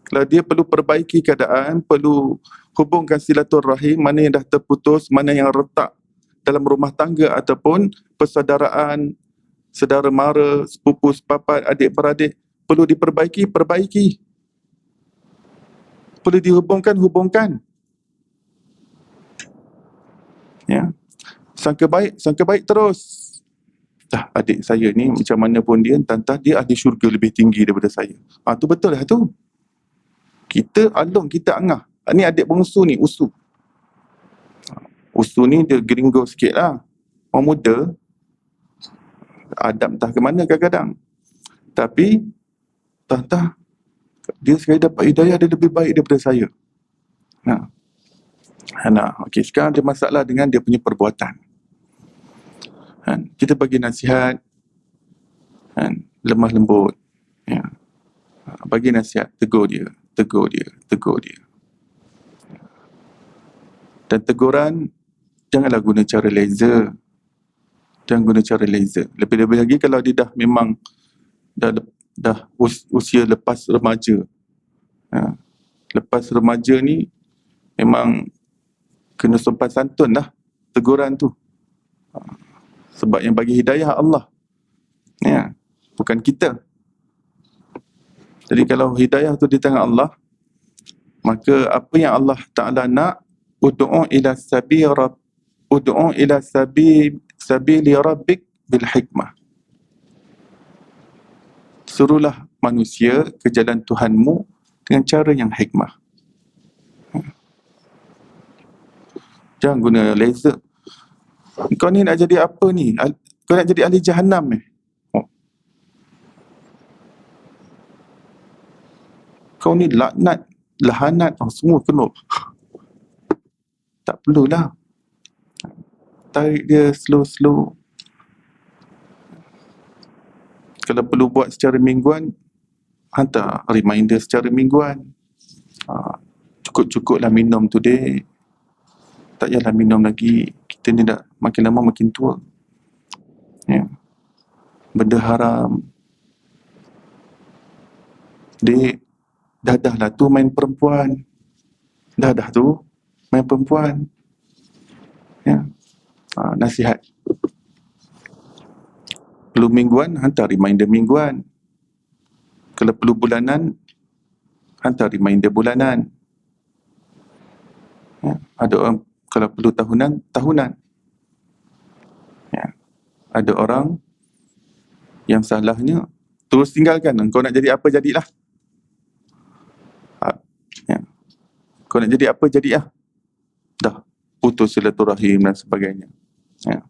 Kalau dia perlu perbaiki keadaan, perlu hubungkan silaturahim, mana yang dah terputus, mana yang retak dalam rumah tangga ataupun persaudaraan, saudara mara, sepupu sepapat, adik-beradik, perlu diperbaiki, perbaiki. Perlu dihubungkan. Ya. Sangka baik terus. Adik saya ni macam mana pun dia, entah dia ahli syurga lebih tinggi daripada saya. Tu betul lah tu. Kita alung, kita angah. Ni adik bongsu ni, Usu. Usu ni dia gringo sikit lah. Orang muda, adab entah ke mana kadang-kadang. Tapi, entah dia sekali dapat hidayah, dia lebih baik daripada saya. Okey, sekarang ada masalah dengan dia punya perbuatan. Kita bagi nasihat, lemah lembut. Ya. Bagi nasihat, tegur dia. Dan teguran, janganlah guna cara laser. Jangan guna cara laser. Lebih-lebih lagi kalau dia dah memang dah usia lepas remaja. Lepas remaja ni memang kena sopan santun lah teguran tu. Sebab yang bagi hidayah Allah. Ya, bukan kita. Jadi kalau hidayah tu di tangan Allah, maka apa yang Allah Ta'ala nak, ud'u ila sabili rabbik bil hikmah. Suruhlah manusia ke jalan Tuhanmu dengan cara yang hikmah. Jangan guna laser. Kau ni nak jadi apa ni? Kau nak jadi ahli Jahannam Oh. Kau ni laknat, lahanat, semua kena. Tak perlulah. Tarik dia slow-slow. Kalau perlu buat secara mingguan, hantar reminder secara mingguan. Cukup-cukuplah minum today. Tak payahlah minum lagi. Kita ni dah makin lama makin tua. Ya. Benda haram. Dek, dah lah tu main perempuan. Dah tu main perempuan. Ya. Nasihat. Perlu mingguan, hantar reminder mingguan. Kalau perlu bulanan, hantar reminder bulanan. Ya. Ada orang kalau perlu tahunan. Ya. Ada orang yang salahnya terus tinggalkan. Kau nak jadi apa, jadilah. Ya. Kau nak jadi apa, jadilah. Dah putus silaturahim dan sebagainya. Ya.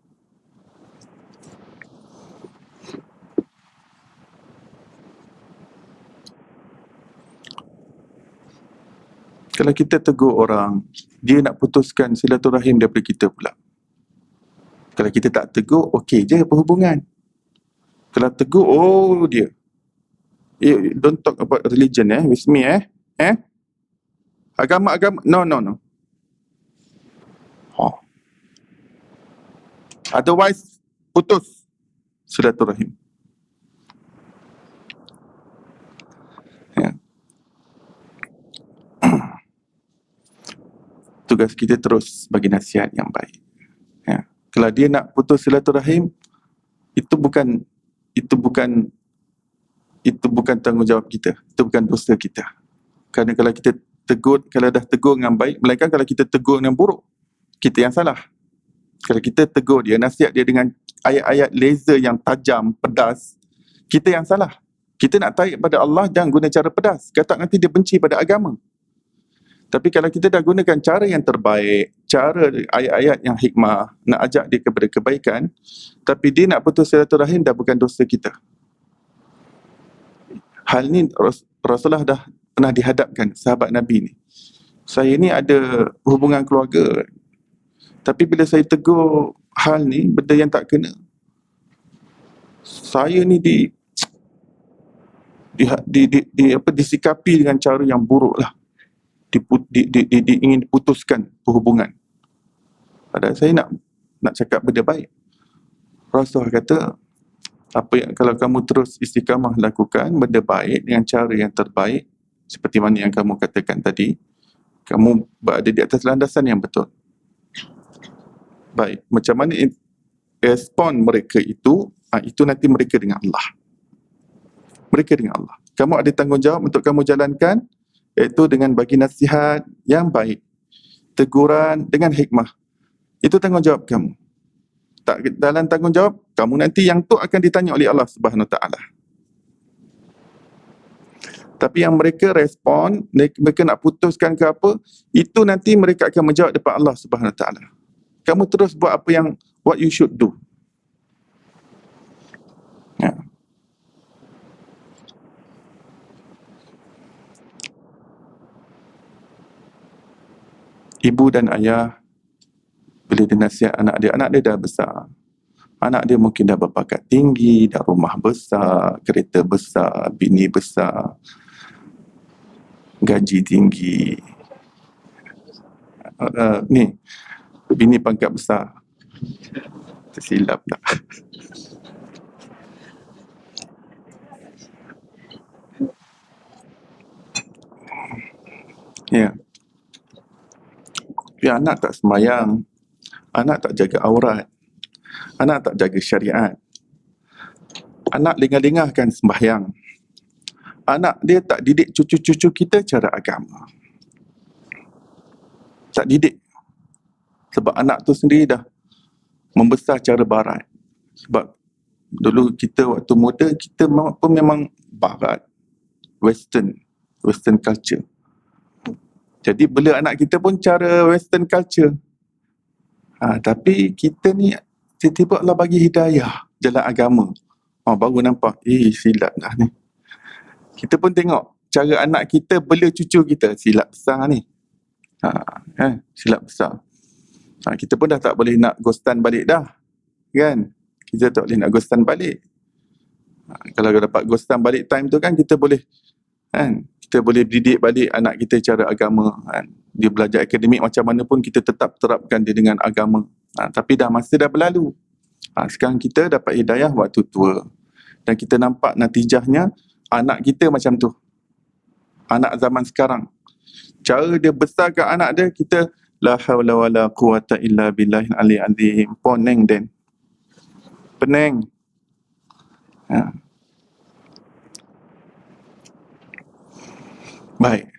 Kalau kita tegur orang, dia nak putuskan silaturahim daripada kita pula. Kalau kita tak tegur, okey je perhubungan. Kalau tegur, dia. Don't talk about religion with me Agama, no. Otherwise, putus silaturahim. Ya. Tugas kita terus bagi nasihat yang baik. Ya. Kalau dia nak putus silaturahim, itu bukan tanggungjawab kita. Itu bukan dosa kita. Kerana kalau kita tegur, kalau dah tegur dengan baik, melainkan kalau kita tegur dengan buruk, kita yang salah. Kalau kita tegur dia, nasihat dia dengan ayat-ayat laser yang tajam, pedas, kita yang salah. Kita nak tarik pada Allah, jangan guna cara pedas. Kata nanti dia benci pada agama. Tapi kalau kita dah gunakan cara yang terbaik, cara ayat-ayat yang hikmah, nak ajak dia kepada kebaikan, tapi dia nak putus silaturahim, dah bukan dosa kita. Hal ni Rasulullah dah pernah dihadapkan sahabat Nabi ni. Saya ni ada hubungan keluarga, tapi bila saya tegur hal ni, benda yang tak kena, saya ni disikapi dengan cara yang buruk lah. Ingin diputuskan perhubungan. Padahal saya nak cakap benda baik. Rasulullah kata, kalau kamu terus istiqamah lakukan benda baik dengan cara yang terbaik, seperti mana yang kamu katakan tadi, kamu berada di atas landasan yang betul. Baik, macam mana respon mereka itu nanti mereka dengan Allah. Mereka dengan Allah. Kamu ada tanggungjawab untuk kamu jalankan, iaitu dengan bagi nasihat yang baik, teguran dengan hikmah. Itu tanggungjawab kamu. Tak dalam tanggungjawab, kamu nanti yang tu akan ditanya oleh Allah Subhanahu Wa Taala. Tapi yang mereka respon, mereka nak putuskan ke apa, itu nanti mereka akan menjawab depan Allah Subhanahu Wa Taala. Kamu terus buat apa yang what you should do. Ya. Ibu dan ayah, bila dia nasihat anak dia dah besar. Anak dia mungkin dah berpangkat tinggi, dah rumah besar, kereta besar, bini besar, gaji tinggi. Ni, bini pangkat besar. Tersilap tak? Ya. Tapi anak tak sembahyang, anak tak jaga aurat, anak tak jaga syariat, anak lengah-lengahkan sembahyang, anak dia tak didik cucu-cucu kita cara agama. Tak didik. Sebab anak tu sendiri dah membesar cara barat. Sebab dulu kita waktu muda, kita pun memang barat, western culture. Jadi bela anak kita pun cara western culture. Tapi kita ni tiba-tiba Allah bagi hidayah jalan agama. Baru nampak, silap dah ni. Kita pun tengok cara anak kita bela cucu kita, silap besar ni. Silap besar. Kita pun dah tak boleh nak ghostan balik dah. Kan? Kita tak boleh nak ghostan balik. Kalau dapat ghostan balik time tu kan kita boleh, kan? Kita boleh didik balik anak kita cara agama. Kan? Dia belajar akademik macam mana pun kita tetap terapkan dia dengan agama. Tapi masa dah berlalu. Sekarang kita dapat hidayah waktu tua. Dan kita nampak natijahnya anak kita macam tu. Anak zaman sekarang. Cara dia besarkan anak dia, kita la haula wala quwata illa billahil aliyil azim. Pening den. Pening. Baik.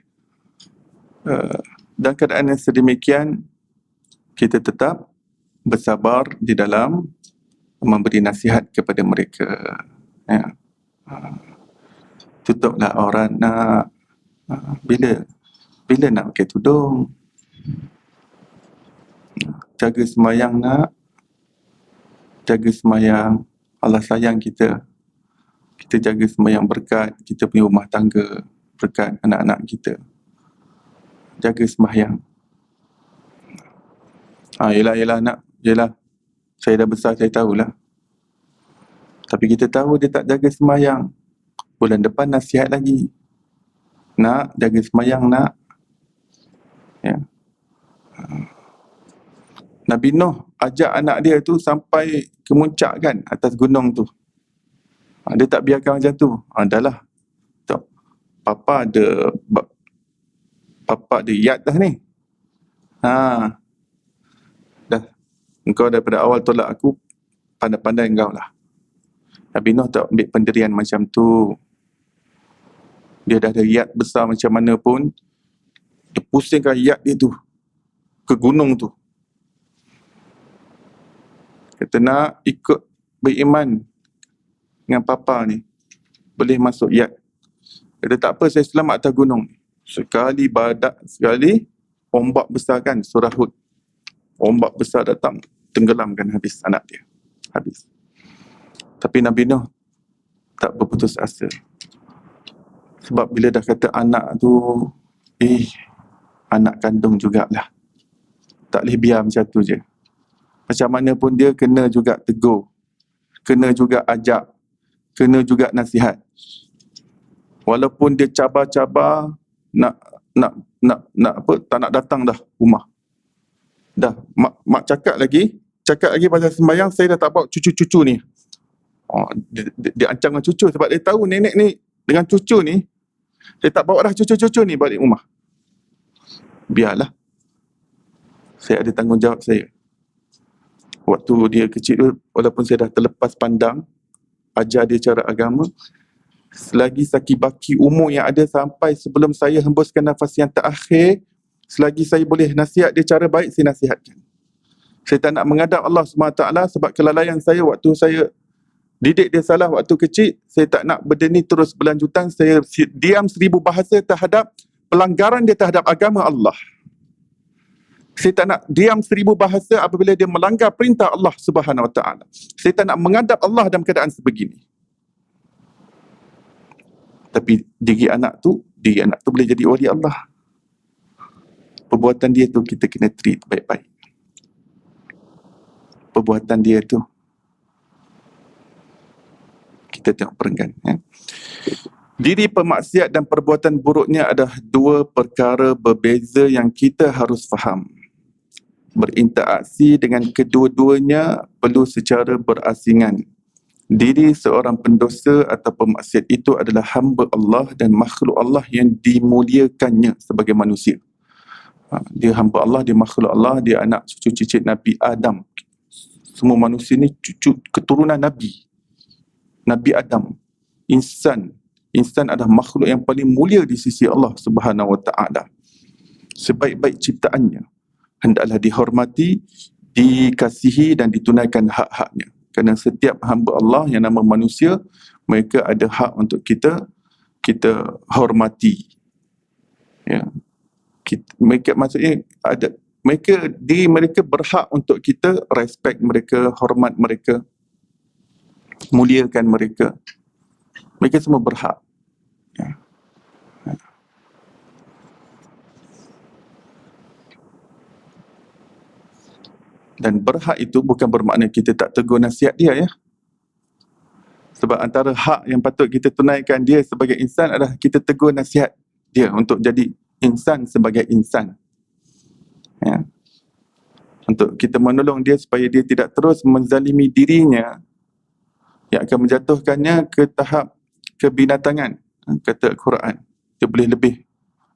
Dan keadaan yang sedemikian, kita tetap bersabar di dalam memberi nasihat kepada mereka. Tutuplah aurat nak. Bila nak pakai tudung. Jaga sembahyang nak. Jaga sembahyang. Allah sayang kita. Kita jaga sembahyang berkat kita punya rumah tangga, berkat anak-anak kita. Jaga sembahyang. Yelah nak. Yelah. Saya dah besar, saya tahulah. Tapi kita tahu dia tak jaga sembahyang. Bulan depan nasihat lagi. Nak, jaga sembahyang nak. Ya. Nabi Nuh ajak anak dia tu sampai ke muncak kan, atas gunung tu. Dia tak biarkan macam tu. Dah lah. Papa ada yat dah ni. Dah. Engkau daripada awal tolak aku, pandai-pandai engkau lah. Nabi Nuh tak ambil pendirian macam tu. Dia dah ada yat besar macam mana pun, dia pusingkan yat dia tu ke gunung tu. Kata nak ikut beriman dengan papa ni, boleh masuk yat. Kata tak apa, saya selamat atas gunung. Sekali badak, sekali ombak besar kan, surah Hud. Ombak besar datang, tenggelamkan habis anak dia. Habis. Tapi Nabi Nuh tak berputus asa. Sebab bila dah kata anak tu, anak kandung jugalah. Tak boleh biar macam tu je. Macam mana pun dia kena juga tegur. Kena juga ajak. Kena juga nasihat. Walaupun dia cabar-cabar, nak apa, tak nak datang dah rumah. Dah, mak cakap lagi pasal sembahyang, saya dah tak bawa cucu-cucu ni. Dia ancam dengan cucu sebab dia tahu nenek ni dengan cucu ni, saya tak bawa dah cucu-cucu ni balik rumah. Biarlah. Saya ada tanggungjawab saya. Waktu dia kecil tu, walaupun saya dah terlepas pandang, ajar dia cara agama, selagi saki-baki umur yang ada sampai sebelum saya hembuskan nafas yang terakhir, selagi saya boleh nasihat dia cara baik, saya nasihatkan. Saya tak nak menghadap Allah SWT sebab kelalaian saya waktu saya didik dia salah waktu kecil. Saya tak nak benda ni terus berlanjutan. Saya diam 1000 bahasa terhadap pelanggaran dia terhadap agama Allah. Saya tak nak diam 1000 bahasa apabila dia melanggar perintah Allah Subhanahu Wa Taala. Saya tak nak menghadap Allah dalam keadaan sebegini. Tapi diri anak tu boleh jadi wali Allah. Perbuatan dia tu kita kena treat baik-baik. Perbuatan dia tu kita tengok perenggan. Diri pemaksiat dan perbuatan buruknya adalah dua perkara berbeza yang kita harus faham. Berinteraksi dengan kedua-duanya perlu secara berasingan. Diri seorang pendosa atau pemaksiat itu adalah hamba Allah dan makhluk Allah yang dimuliakannya sebagai manusia. Dia hamba Allah, dia makhluk Allah, dia anak cucu cicit Nabi Adam. Semua manusia ni cucu keturunan Nabi. Nabi Adam. Insan adalah makhluk yang paling mulia di sisi Allah Subhanahu Wa Taala. Sebaik-baik ciptaannya hendaklah dihormati, dikasihi dan ditunaikan hak-haknya. Kerana setiap hamba Allah yang nama manusia, mereka ada hak untuk kita hormati. Ya. Mereka maksudnya mereka berhak untuk kita respect mereka, hormat mereka, muliakan mereka. Mereka semua berhak. Ya. Dan berhak itu bukan bermakna kita tak tegur nasihat dia, ya. Sebab antara hak yang patut kita tunaikan dia sebagai insan adalah kita tegur nasihat dia untuk jadi insan sebagai insan. Ya. Untuk kita menolong dia supaya dia tidak terus menzalimi dirinya yang akan menjatuhkannya ke tahap kebinatangan. Kata Al-Quran, dia boleh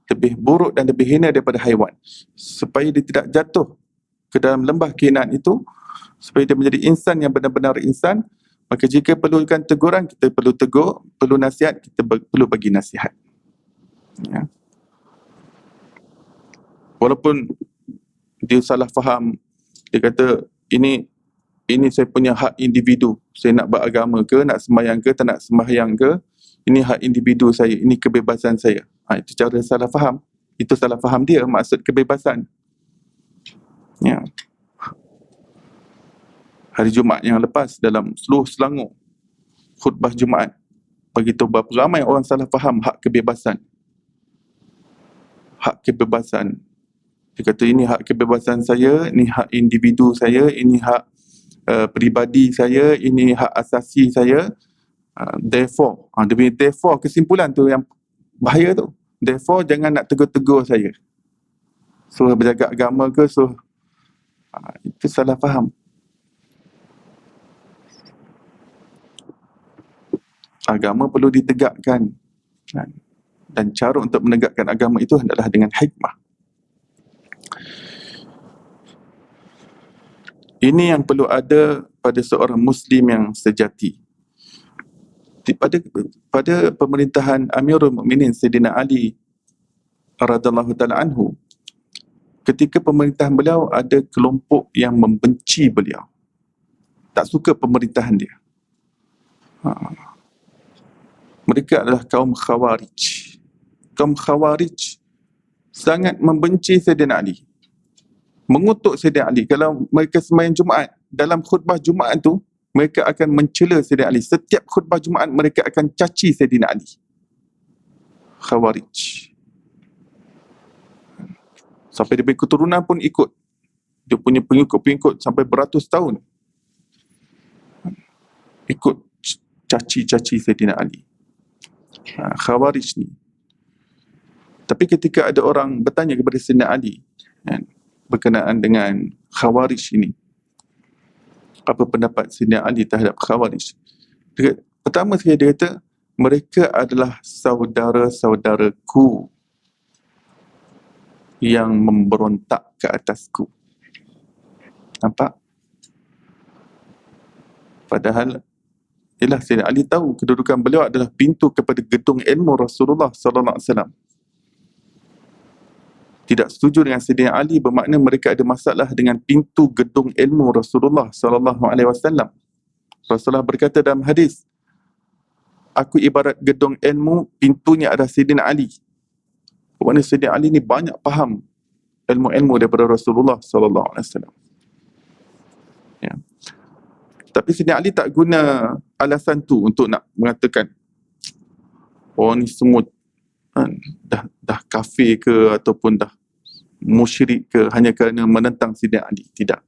lebih buruk dan lebih hina daripada haiwan. Supaya dia tidak jatuh ke dalam lembah kehinaan itu, supaya dia menjadi insan yang benar-benar insan, maka jika perlukan teguran, kita perlu tegur, perlu nasihat, kita perlu bagi nasihat. Ya. Walaupun dia salah faham, dia kata ini saya punya hak individu, saya nak beragama ke, nak sembahyang ke, tak nak sembahyang ke, ini hak individu saya, ini kebebasan saya. Itu cara salah faham. Itu salah faham dia maksud kebebasan. Ya. Hari Jumaat yang lepas dalam seluruh Selangor, khutbah Jumaat, bagi tahu berapa ramai orang salah faham hak kebebasan. Hak kebebasan. Dia kata ini hak kebebasan saya, ini hak individu saya, ini hak peribadi saya, ini hak asasi saya. Therefore, dia punya therefore, kesimpulan tu yang bahaya tu. Therefore, jangan nak tegur-tegur saya. Suruh berjaga agama ke, suruh itu salah faham. Agama perlu ditegakkan. Dan cara untuk menegakkan agama itu adalah dengan hikmah. Ini yang perlu ada pada seorang Muslim yang sejati. Pada pemerintahan Amirul Mukminin Sayyidina Ali radhiyallahu ta'ala anhu, ketika pemerintahan beliau ada kelompok yang membenci beliau, tak suka pemerintahan dia. Mereka adalah kaum Khawarij. Kaum Khawarij sangat membenci Sayyidina Ali, mengutuk Sayyidina Ali. Kalau mereka sembahyang Jumaat, dalam khutbah Jumaat tu mereka akan mencela Sayyidina Ali. Setiap khutbah Jumaat mereka akan caci Sayyidina Ali. Khawarij. Sampai dia keturunan pun ikut. Dia punya pengikut-pengikut sampai beratus tahun ikut caci-caci Sayyidina Ali. Khawarij ni. Tapi ketika ada orang bertanya kepada Sayyidina Ali berkenaan dengan Khawarij ini, apa pendapat Sayyidina Ali terhadap Khawarij, pertama sekali dia kata, mereka adalah saudara-saudaraku yang memberontak ke atasku. Nampak? Padahal ialah Sayyidina Ali tahu kedudukan beliau adalah pintu kepada gedung ilmu Rasulullah sallallahu alaihi wasallam. Tidak setuju dengan Sayyidina Ali bermakna mereka ada masalah dengan pintu gedung ilmu Rasulullah sallallahu alaihi wasallam. Rasulullah berkata dalam hadis, aku ibarat gedung ilmu, pintunya adalah Sayyidina Ali. Bermakna Sayyidina Ali ni banyak faham ilmu-ilmu daripada Rasulullah sallallahu alaihi wasallam. Ya. Tapi Sayyidina Ali tak guna alasan tu untuk nak mengatakan orang ni semua dah kafir ke ataupun dah musyrik ke hanya kerana menentang Sayyidina Ali. Tidak.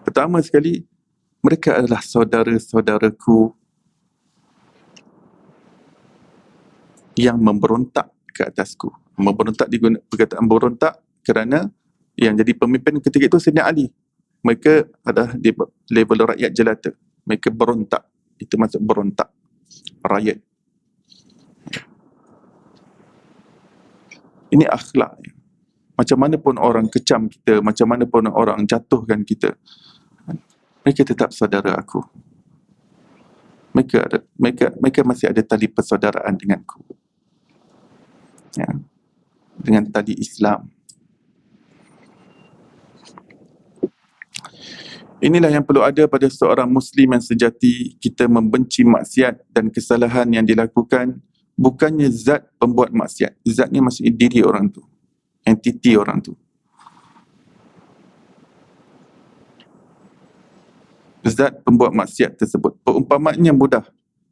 Pertama sekali, mereka adalah saudara-saudaraku yang memberontak ke atasku. Memberontak, digunakan perkataan memberontak kerana yang jadi pemimpin ketika itu Sayyidina Ali. Mereka adalah di level rakyat jelata. Mereka berontak. Itu maksud berontak. Rakyat. Ini akhlak. Macam mana pun orang kecam kita, macam mana pun orang jatuhkan kita, mereka tetap saudara aku. Mereka masih ada tali persaudaraan denganku. Ya. Dengan tali Islam. Inilah yang perlu ada pada seorang Muslim yang sejati. Kita membenci maksiat dan kesalahan yang dilakukan, bukannya zat pembuat maksiat. Zatnya maksudnya diri orang tu. entiti orang tu. Zat pembuat maksiat tersebut. Perumpamaannya mudah.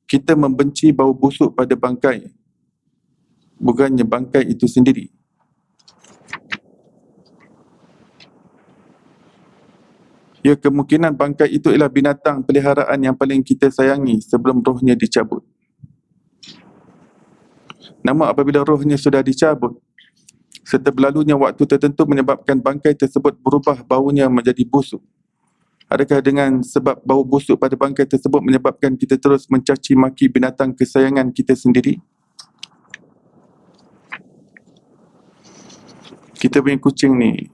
Kita membenci bau busuk pada bangkai, bukannya bangkai itu sendiri. Ya, kemungkinan bangkai itu ialah binatang peliharaan yang paling kita sayangi sebelum rohnya dicabut. Namun apabila rohnya sudah dicabut, serta berlalunya waktu tertentu menyebabkan bangkai tersebut berubah baunya menjadi busuk. Adakah dengan sebab bau busuk pada bangkai tersebut menyebabkan kita terus mencaci maki binatang kesayangan kita sendiri? Kita punya kucing ni,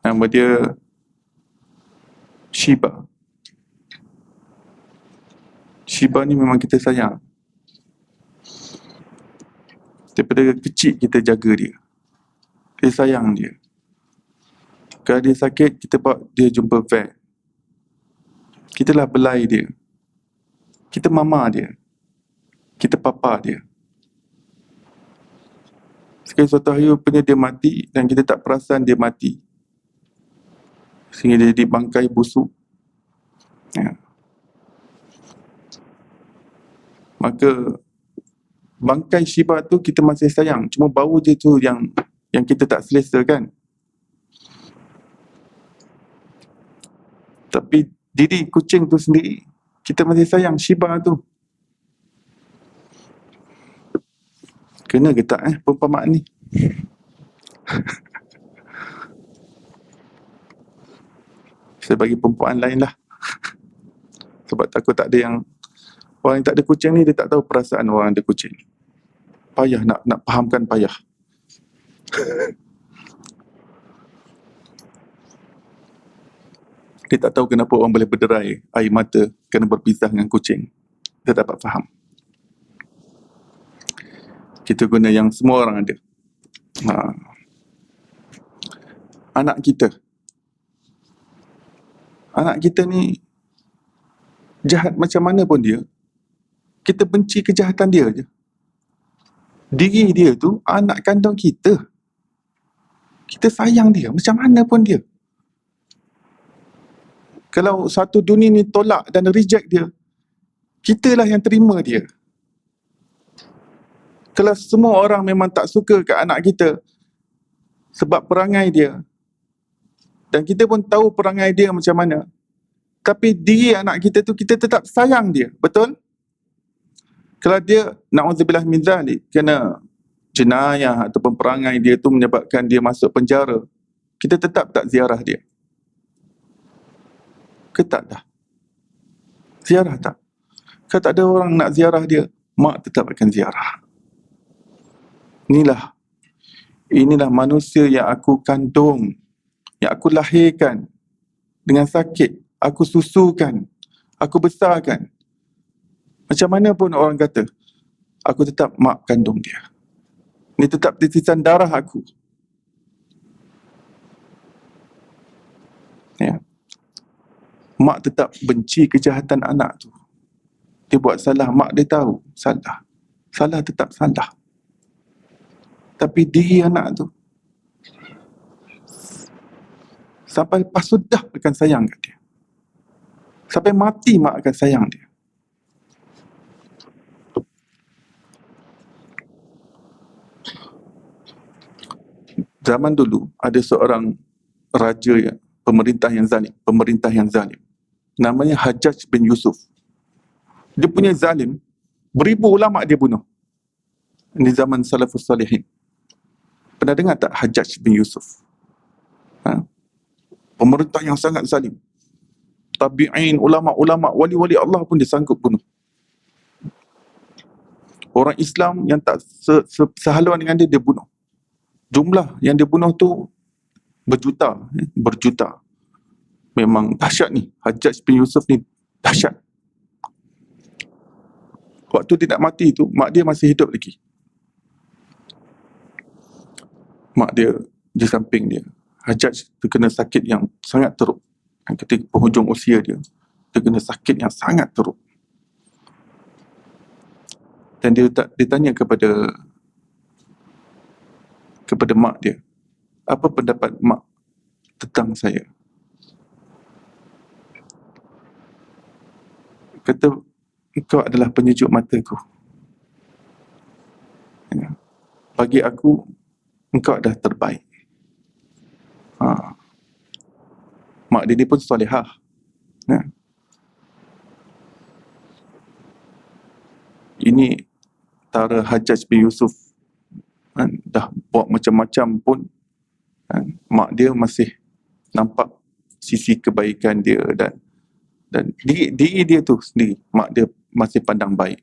nama dia Shiba. Shiba ni memang kita sayang. Daripada kecil kita jaga dia. Kita sayang dia. Kalau dia sakit, kita bawa dia jumpa vet. Kita lah belai dia. Kita mama dia. Kita papa dia. Sekali suatu hari rupanya dia mati dan kita tak perasan dia mati. Sehingga dia jadi bangkai busuk. Ya. Maka bangkai Shiba tu kita masih sayang. Cuma bau je tu yang kita tak selesa kan. Tapi diri kucing tu sendiri, kita masih sayang Shiba tu. Kena ke tak perumpamaan ni? Saya bagi perumpamaan lain lah. Sebab takut tak ada yang, orang yang tak ada kucing ni, dia tak tahu perasaan orang ada kucing. Payah nak fahamkan, payah. Dia tak tahu kenapa orang boleh berderai air mata kerana berpisah dengan kucing. Dia dapat faham. Kita guna yang semua orang ada. Anak kita. Anak kita ni jahat macam mana pun dia, kita benci kejahatan dia je. Diri dia tu anak kandung kita. Kita sayang dia macam mana pun dia. Kalau satu dunia ni tolak dan reject dia, kitalah yang terima dia. Kalau semua orang memang tak suka kat anak kita sebab perangai dia, dan kita pun tahu perangai dia macam mana, tapi diri anak kita tu kita tetap sayang dia, betul? Kalau dia, na'udzubillah min zalik, kena jenayah ataupun perangai dia tu menyebabkan dia masuk penjara, kita tetap tak ziarah dia? Ke tak dah? Ziarah tak? Kalau tak ada orang nak ziarah dia, mak tetap akan ziarah. Inilah manusia yang aku kandung, yang aku lahirkan dengan sakit, aku susukan, aku besarkan. Macam mana pun orang kata, aku tetap mak kandung dia. Ini tetap titisan darah aku. Ya. Mak tetap benci kejahatan anak tu. Dia buat salah, mak dia tahu salah. Salah tetap salah. Tapi diri anak tu, sampai lepas sudah akan sayang kat dia. Sampai mati mak akan sayang dia. Zaman dulu ada seorang raja, pemerintah yang zalim. Namanya Hajjaj bin Yusuf. Dia punya zalim, beribu ulama dia bunuh. Di zaman Salafus Salihin. Pernah dengar tak Hajjaj bin Yusuf? Pemerintah yang sangat zalim. Tabi'in, ulama-ulama, wali-wali Allah pun dia sanggup bunuh. Orang Islam yang tak sehaluan dengan dia, dia bunuh. Jumlah yang dia bunuh tu berjuta. Memang dahsyat ni. Hajjaj bin Yusuf ni dahsyat. Waktu dia nak mati tu, mak dia masih hidup lagi. Mak dia di samping dia. Hajjaj terkena sakit yang sangat teruk. Ketika penghujung usia dia, terkena sakit yang sangat teruk. Dan dia tanya kepada mak dia, Apa pendapat mak tentang saya? Kata, engkau adalah penyejuk mataku. Ya. Bagi aku, engkau adalah terbaik. Mak dia ni pun solehah. Ya. Ini Tara Hajjaj bin Yusuf dah buat macam-macam pun, mak dia masih nampak sisi kebaikan dia, dan diri dia tu sendiri, mak dia masih pandang baik.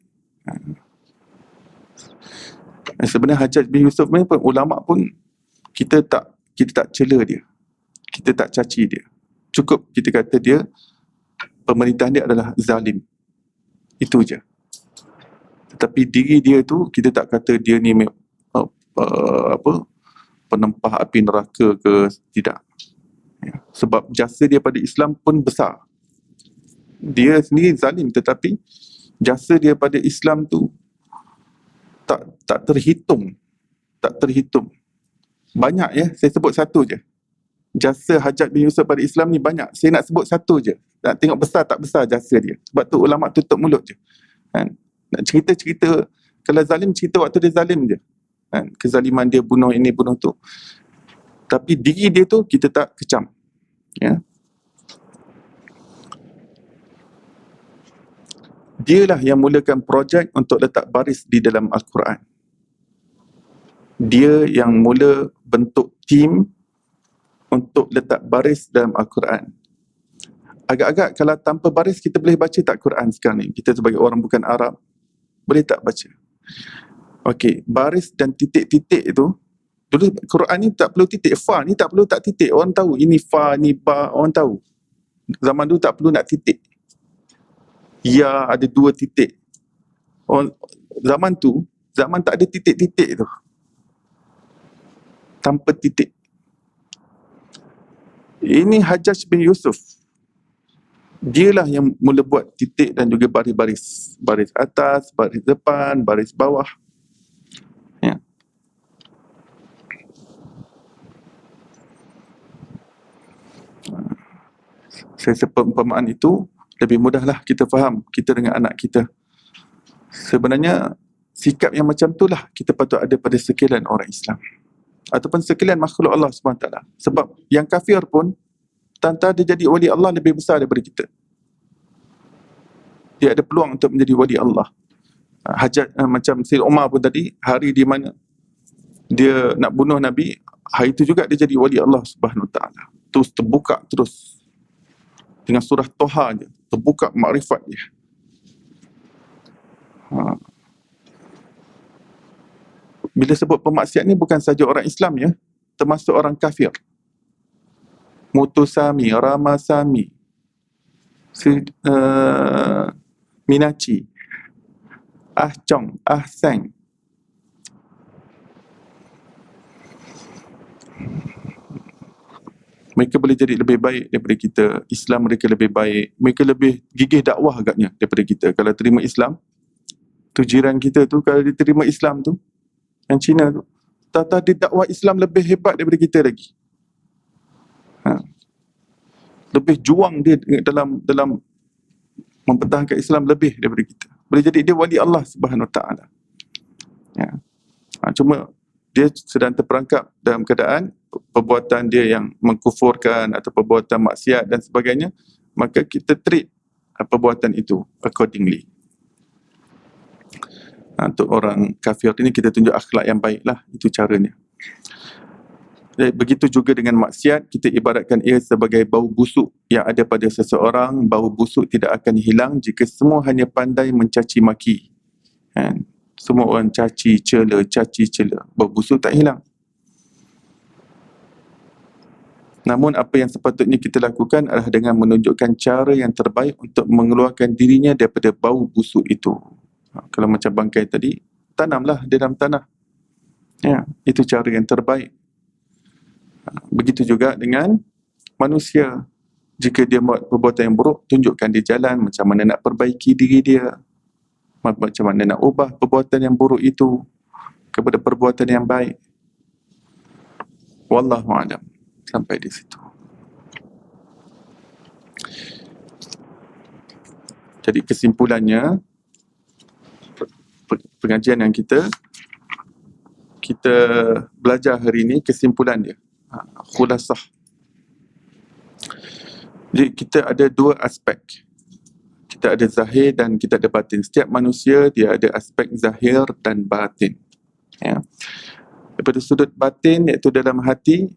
Sebenarnya Hajjaj bin Yusuf ni pun, ulama pun kita tak cela dia, kita tak caci dia. Cukup kita kata dia, pemerintahan dia adalah zalim. Itu je. Tetapi diri dia tu, kita tak kata dia ni penempah api neraka ke, tidak. Ya. Sebab jasa dia pada Islam pun besar. Dia sendiri zalim, tetapi jasa dia pada Islam tu tak terhitung. Banyak ya, saya sebut satu je. Jasa Hajjaj bin Yusuf pada Islam ni banyak. Saya nak sebut satu je. Nak tengok besar tak besar jasa dia. Sebab tu ulama tutup mulut je. Nak cerita-cerita, kalau zalim, cerita waktu dia zalim je. Kezaliman dia, bunuh ini, bunuh tu. Tapi diri dia tu kita tak kecam. Ya. Dialah yang mulakan projek untuk letak baris di dalam Al-Quran. Dia yang mula bentuk tim untuk letak baris dalam Al-Quran. Agak-agak kalau tanpa baris kita boleh baca tak Quran sekarang ni? Kita sebagai orang bukan Arab, boleh tak baca? Okey, baris dan titik-titik itu, dulu Quran ni tak perlu titik, fa ni tak perlu tak titik, orang tahu ini fa, ni ba, orang tahu. Zaman dulu tak perlu nak titik. Ya ada 2 titik. Zaman tak ada titik-titik tu. Tanpa titik. Ini Hajjaj bin Yusuf. Dialah yang mula buat titik dan juga baris-baris. Baris atas, baris depan, baris bawah. Ya. Saya perumpamaan itu lebih mudahlah kita faham, kita dengan anak kita. Sebenarnya sikap yang macam itulah kita patut ada pada sekalian orang Islam ataupun sekalian makhluk Allah SWT. Sebab yang kafir pun tanda dia jadi wali Allah lebih besar daripada kita. Dia ada peluang untuk menjadi wali Allah. Hajat macam Sayyid Umar pun tadi, hari di mana dia nak bunuh Nabi, hari itu juga dia jadi wali Allah Subhanahu Wa Taala. Terus terbuka terus dengan surah Toha je, terbuka makrifat dia. Bila sebut pemaksiat ni bukan saja orang Islam ya, termasuk orang kafir. Mutusami, Ramasami, Minaci, Ahcong, Ahseng. Mereka boleh jadi lebih baik daripada kita. Islam mereka lebih baik. Mereka lebih gigih dakwah agaknya daripada kita. Kalau terima Islam, tu jiran kita tu, kalau dia terima Islam tu, yang Cina tu, tata dia dakwah Islam lebih hebat daripada kita lagi. Lebih juang dia dalam mempertahankan Islam lebih daripada kita. Boleh jadi dia wali Allah Subhanahu Wa Taala. Ya. Cuma dia sedang terperangkap dalam keadaan perbuatan dia yang mengkufurkan atau perbuatan maksiat dan sebagainya, maka kita treat perbuatan itu accordingly. Untuk orang kafir ini kita tunjuk akhlak yang baik lah, itu caranya. Jadi, begitu juga dengan maksiat, kita ibaratkan ia sebagai bau busuk yang ada pada seseorang. Bau busuk tidak akan hilang jika semua hanya pandai mencaci maki. Semua orang caci cela, bau busuk tak hilang. Namun apa yang sepatutnya kita lakukan adalah dengan menunjukkan cara yang terbaik untuk mengeluarkan dirinya daripada bau busuk itu. Kalau macam bangkai tadi, tanamlah di dalam tanah. Ya, itu cara yang terbaik. Begitu juga dengan manusia. Jika dia buat perbuatan yang buruk, tunjukkan dia jalan macam mana nak perbaiki diri dia, macam mana nak ubah perbuatan yang buruk itu kepada perbuatan yang baik. Wallahu a'lam. Sampai di situ. Jadi kesimpulannya, pengajian yang kita belajar hari ini, kesimpulan dia, khulasah. Jadi kita ada dua aspek. Kita ada zahir dan kita ada batin. Setiap manusia dia ada aspek zahir dan batin. Ya. Daripada sudut batin, iaitu dalam hati,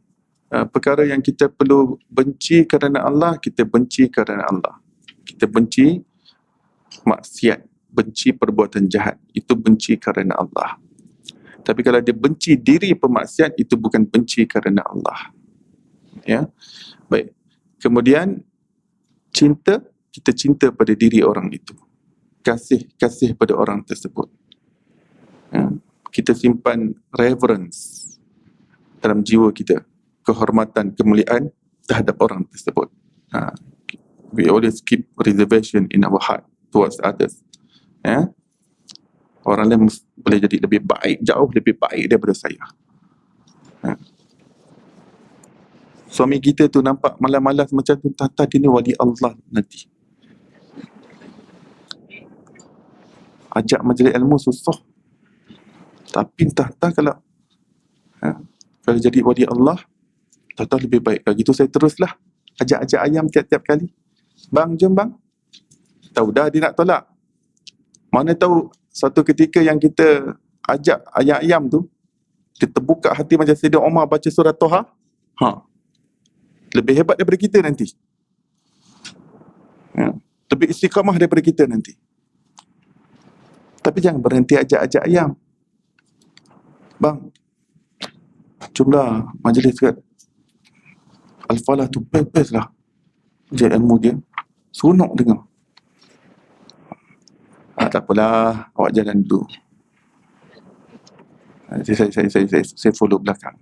perkara yang kita perlu benci kerana Allah, kita benci kerana Allah. Kita benci maksiat, benci perbuatan jahat, itu benci kerana Allah. Tapi kalau dia benci diri pemaksiat, itu bukan benci kerana Allah. Ya, baik. Kemudian cinta, kita cinta pada diri orang itu, kasih pada orang tersebut. Ya. Kita simpan reverence dalam jiwa kita, kehormatan, kemuliaan terhadap orang tersebut. We always keep reservation in our heart towards others. Ya. Orang lain boleh jadi lebih baik, jauh lebih baik daripada saya. Ya. Suami kita tu nampak malas-malas macam tu, tata dia ni wali Allah nanti. Ajak majlis ilmu susah. Tapi tata kalau jadi wali Allah, tata lebih baik. Kalau gitu saya teruslah ajak-ajak ayam tiap-tiap kali. Bang, jom bang. Tahu dah dia nak tolak. Mana tahu satu ketika yang kita ajak ayam-ayam tu, dia terbuka hati macam Sayyidina Umar baca surah Toha. Lebih hebat daripada kita nanti. Ya. Lebih istiqamah daripada kita nanti. Tapi jangan berhenti ajak-ajak ayam. Bang, jomlah majlis kat Al-Falah tu, best lah. Dia ilmu dia, seronok dengar. Tak apalah, awak jalan dulu. Saya follow belakang.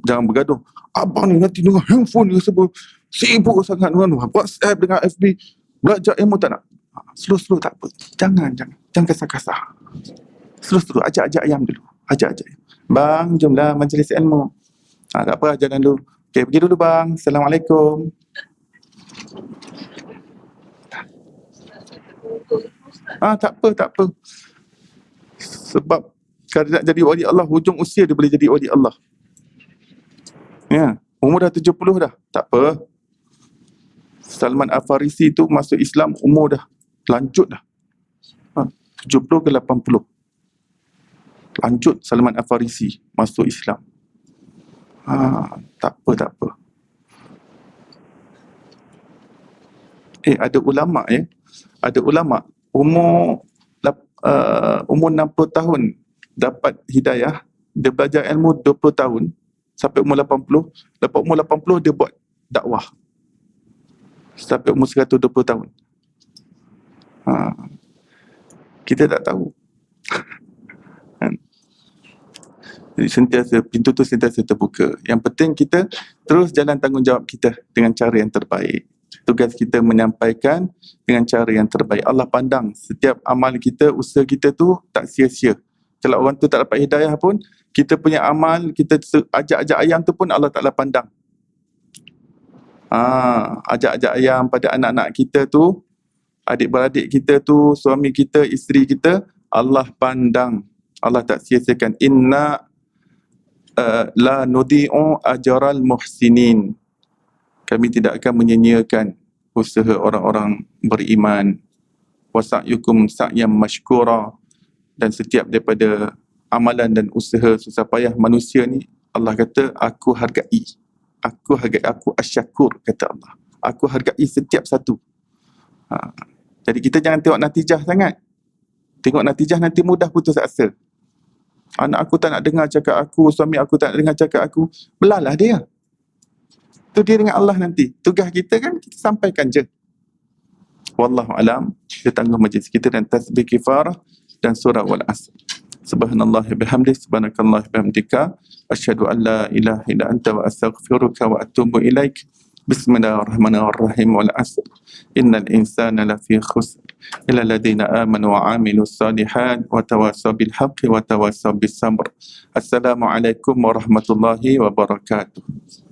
Jangan bergaduh. Abang ni nanti dengan handphone dia sebut sibuk sangat dengan WhatsApp dengan FB. Belajar ilmu tak nak. Slow-slow tak apa. Jangan kasar-kasar. Slow-slow, ajak-ajak ayam dulu. Ajak-ajak. Bang, jomlah majlis ilmu. Tak apa, jalan dulu. Okey, pergi dulu bang. Assalamualaikum. Tak apa. Sebab kalau nak jadi wali Allah, hujung usia dia boleh jadi wali Allah. Ya, umur dah 70 dah. Tak apa. Salman Al-Farisi tu masuk Islam umur dah lanjut dah. 70 ke 80. Lanjut Salman Al-Farisi masuk Islam. Tak apa. Ada ulama' Ada ulama' umur 60 tahun dapat hidayah, dia belajar ilmu 20 tahun sampai umur 80. Lepas umur 80 dia buat dakwah sampai umur 120 tahun. Kita tak tahu. Jadi pintu tu sentiasa terbuka. Yang penting kita terus jalan tanggungjawab kita dengan cara yang terbaik. Tugas kita menyampaikan dengan cara yang terbaik. Allah pandang setiap amal kita, usaha kita tu tak sia-sia. Kalau orang tu tak dapat hidayah pun, kita punya amal, kita ajak-ajak ayam tu pun Allah Ta'ala pandang. Ajak-ajak ayam pada anak-anak kita tu, adik-beradik kita tu, suami kita, isteri kita, Allah pandang. Allah tak sia-siakan. Inna la nudi'u ajral muhsinin. Kami tidak akan menyia-nyiakan usaha orang-orang beriman. Wasa'yukum sa'yam mashkura. Dan setiap daripada amalan dan usaha susah payah manusia ni, Allah kata, aku hargai. Aku asyakur, kata Allah. Aku hargai setiap satu. Jadi kita jangan tengok natijah sangat. Tengok natijah nanti mudah putus asa. Anak aku tak nak dengar cakap aku, suami aku tak nak dengar cakap aku. Belalah dia. Itu dia dengan Allah nanti. Tugas kita kan, kita sampaikan je. Wallahu alam. Kita tangguh majlis kita dan tasbih kifarah dan surah wal asr. Subhanallah bihamdi, subhanakallah bihamdika, asyhadu an la ilaha illa anta wa astaghfiruka wa atubu ilaik. Bismillahirrahmanirrahim. Wal asr. Innal insana lafi khusr. إلى الذين آمنوا وعملوا الصالحات وتواصوا بالحق وتواصوا بالصبر. Assalamualaikum warahmatullahi wabarakatuh.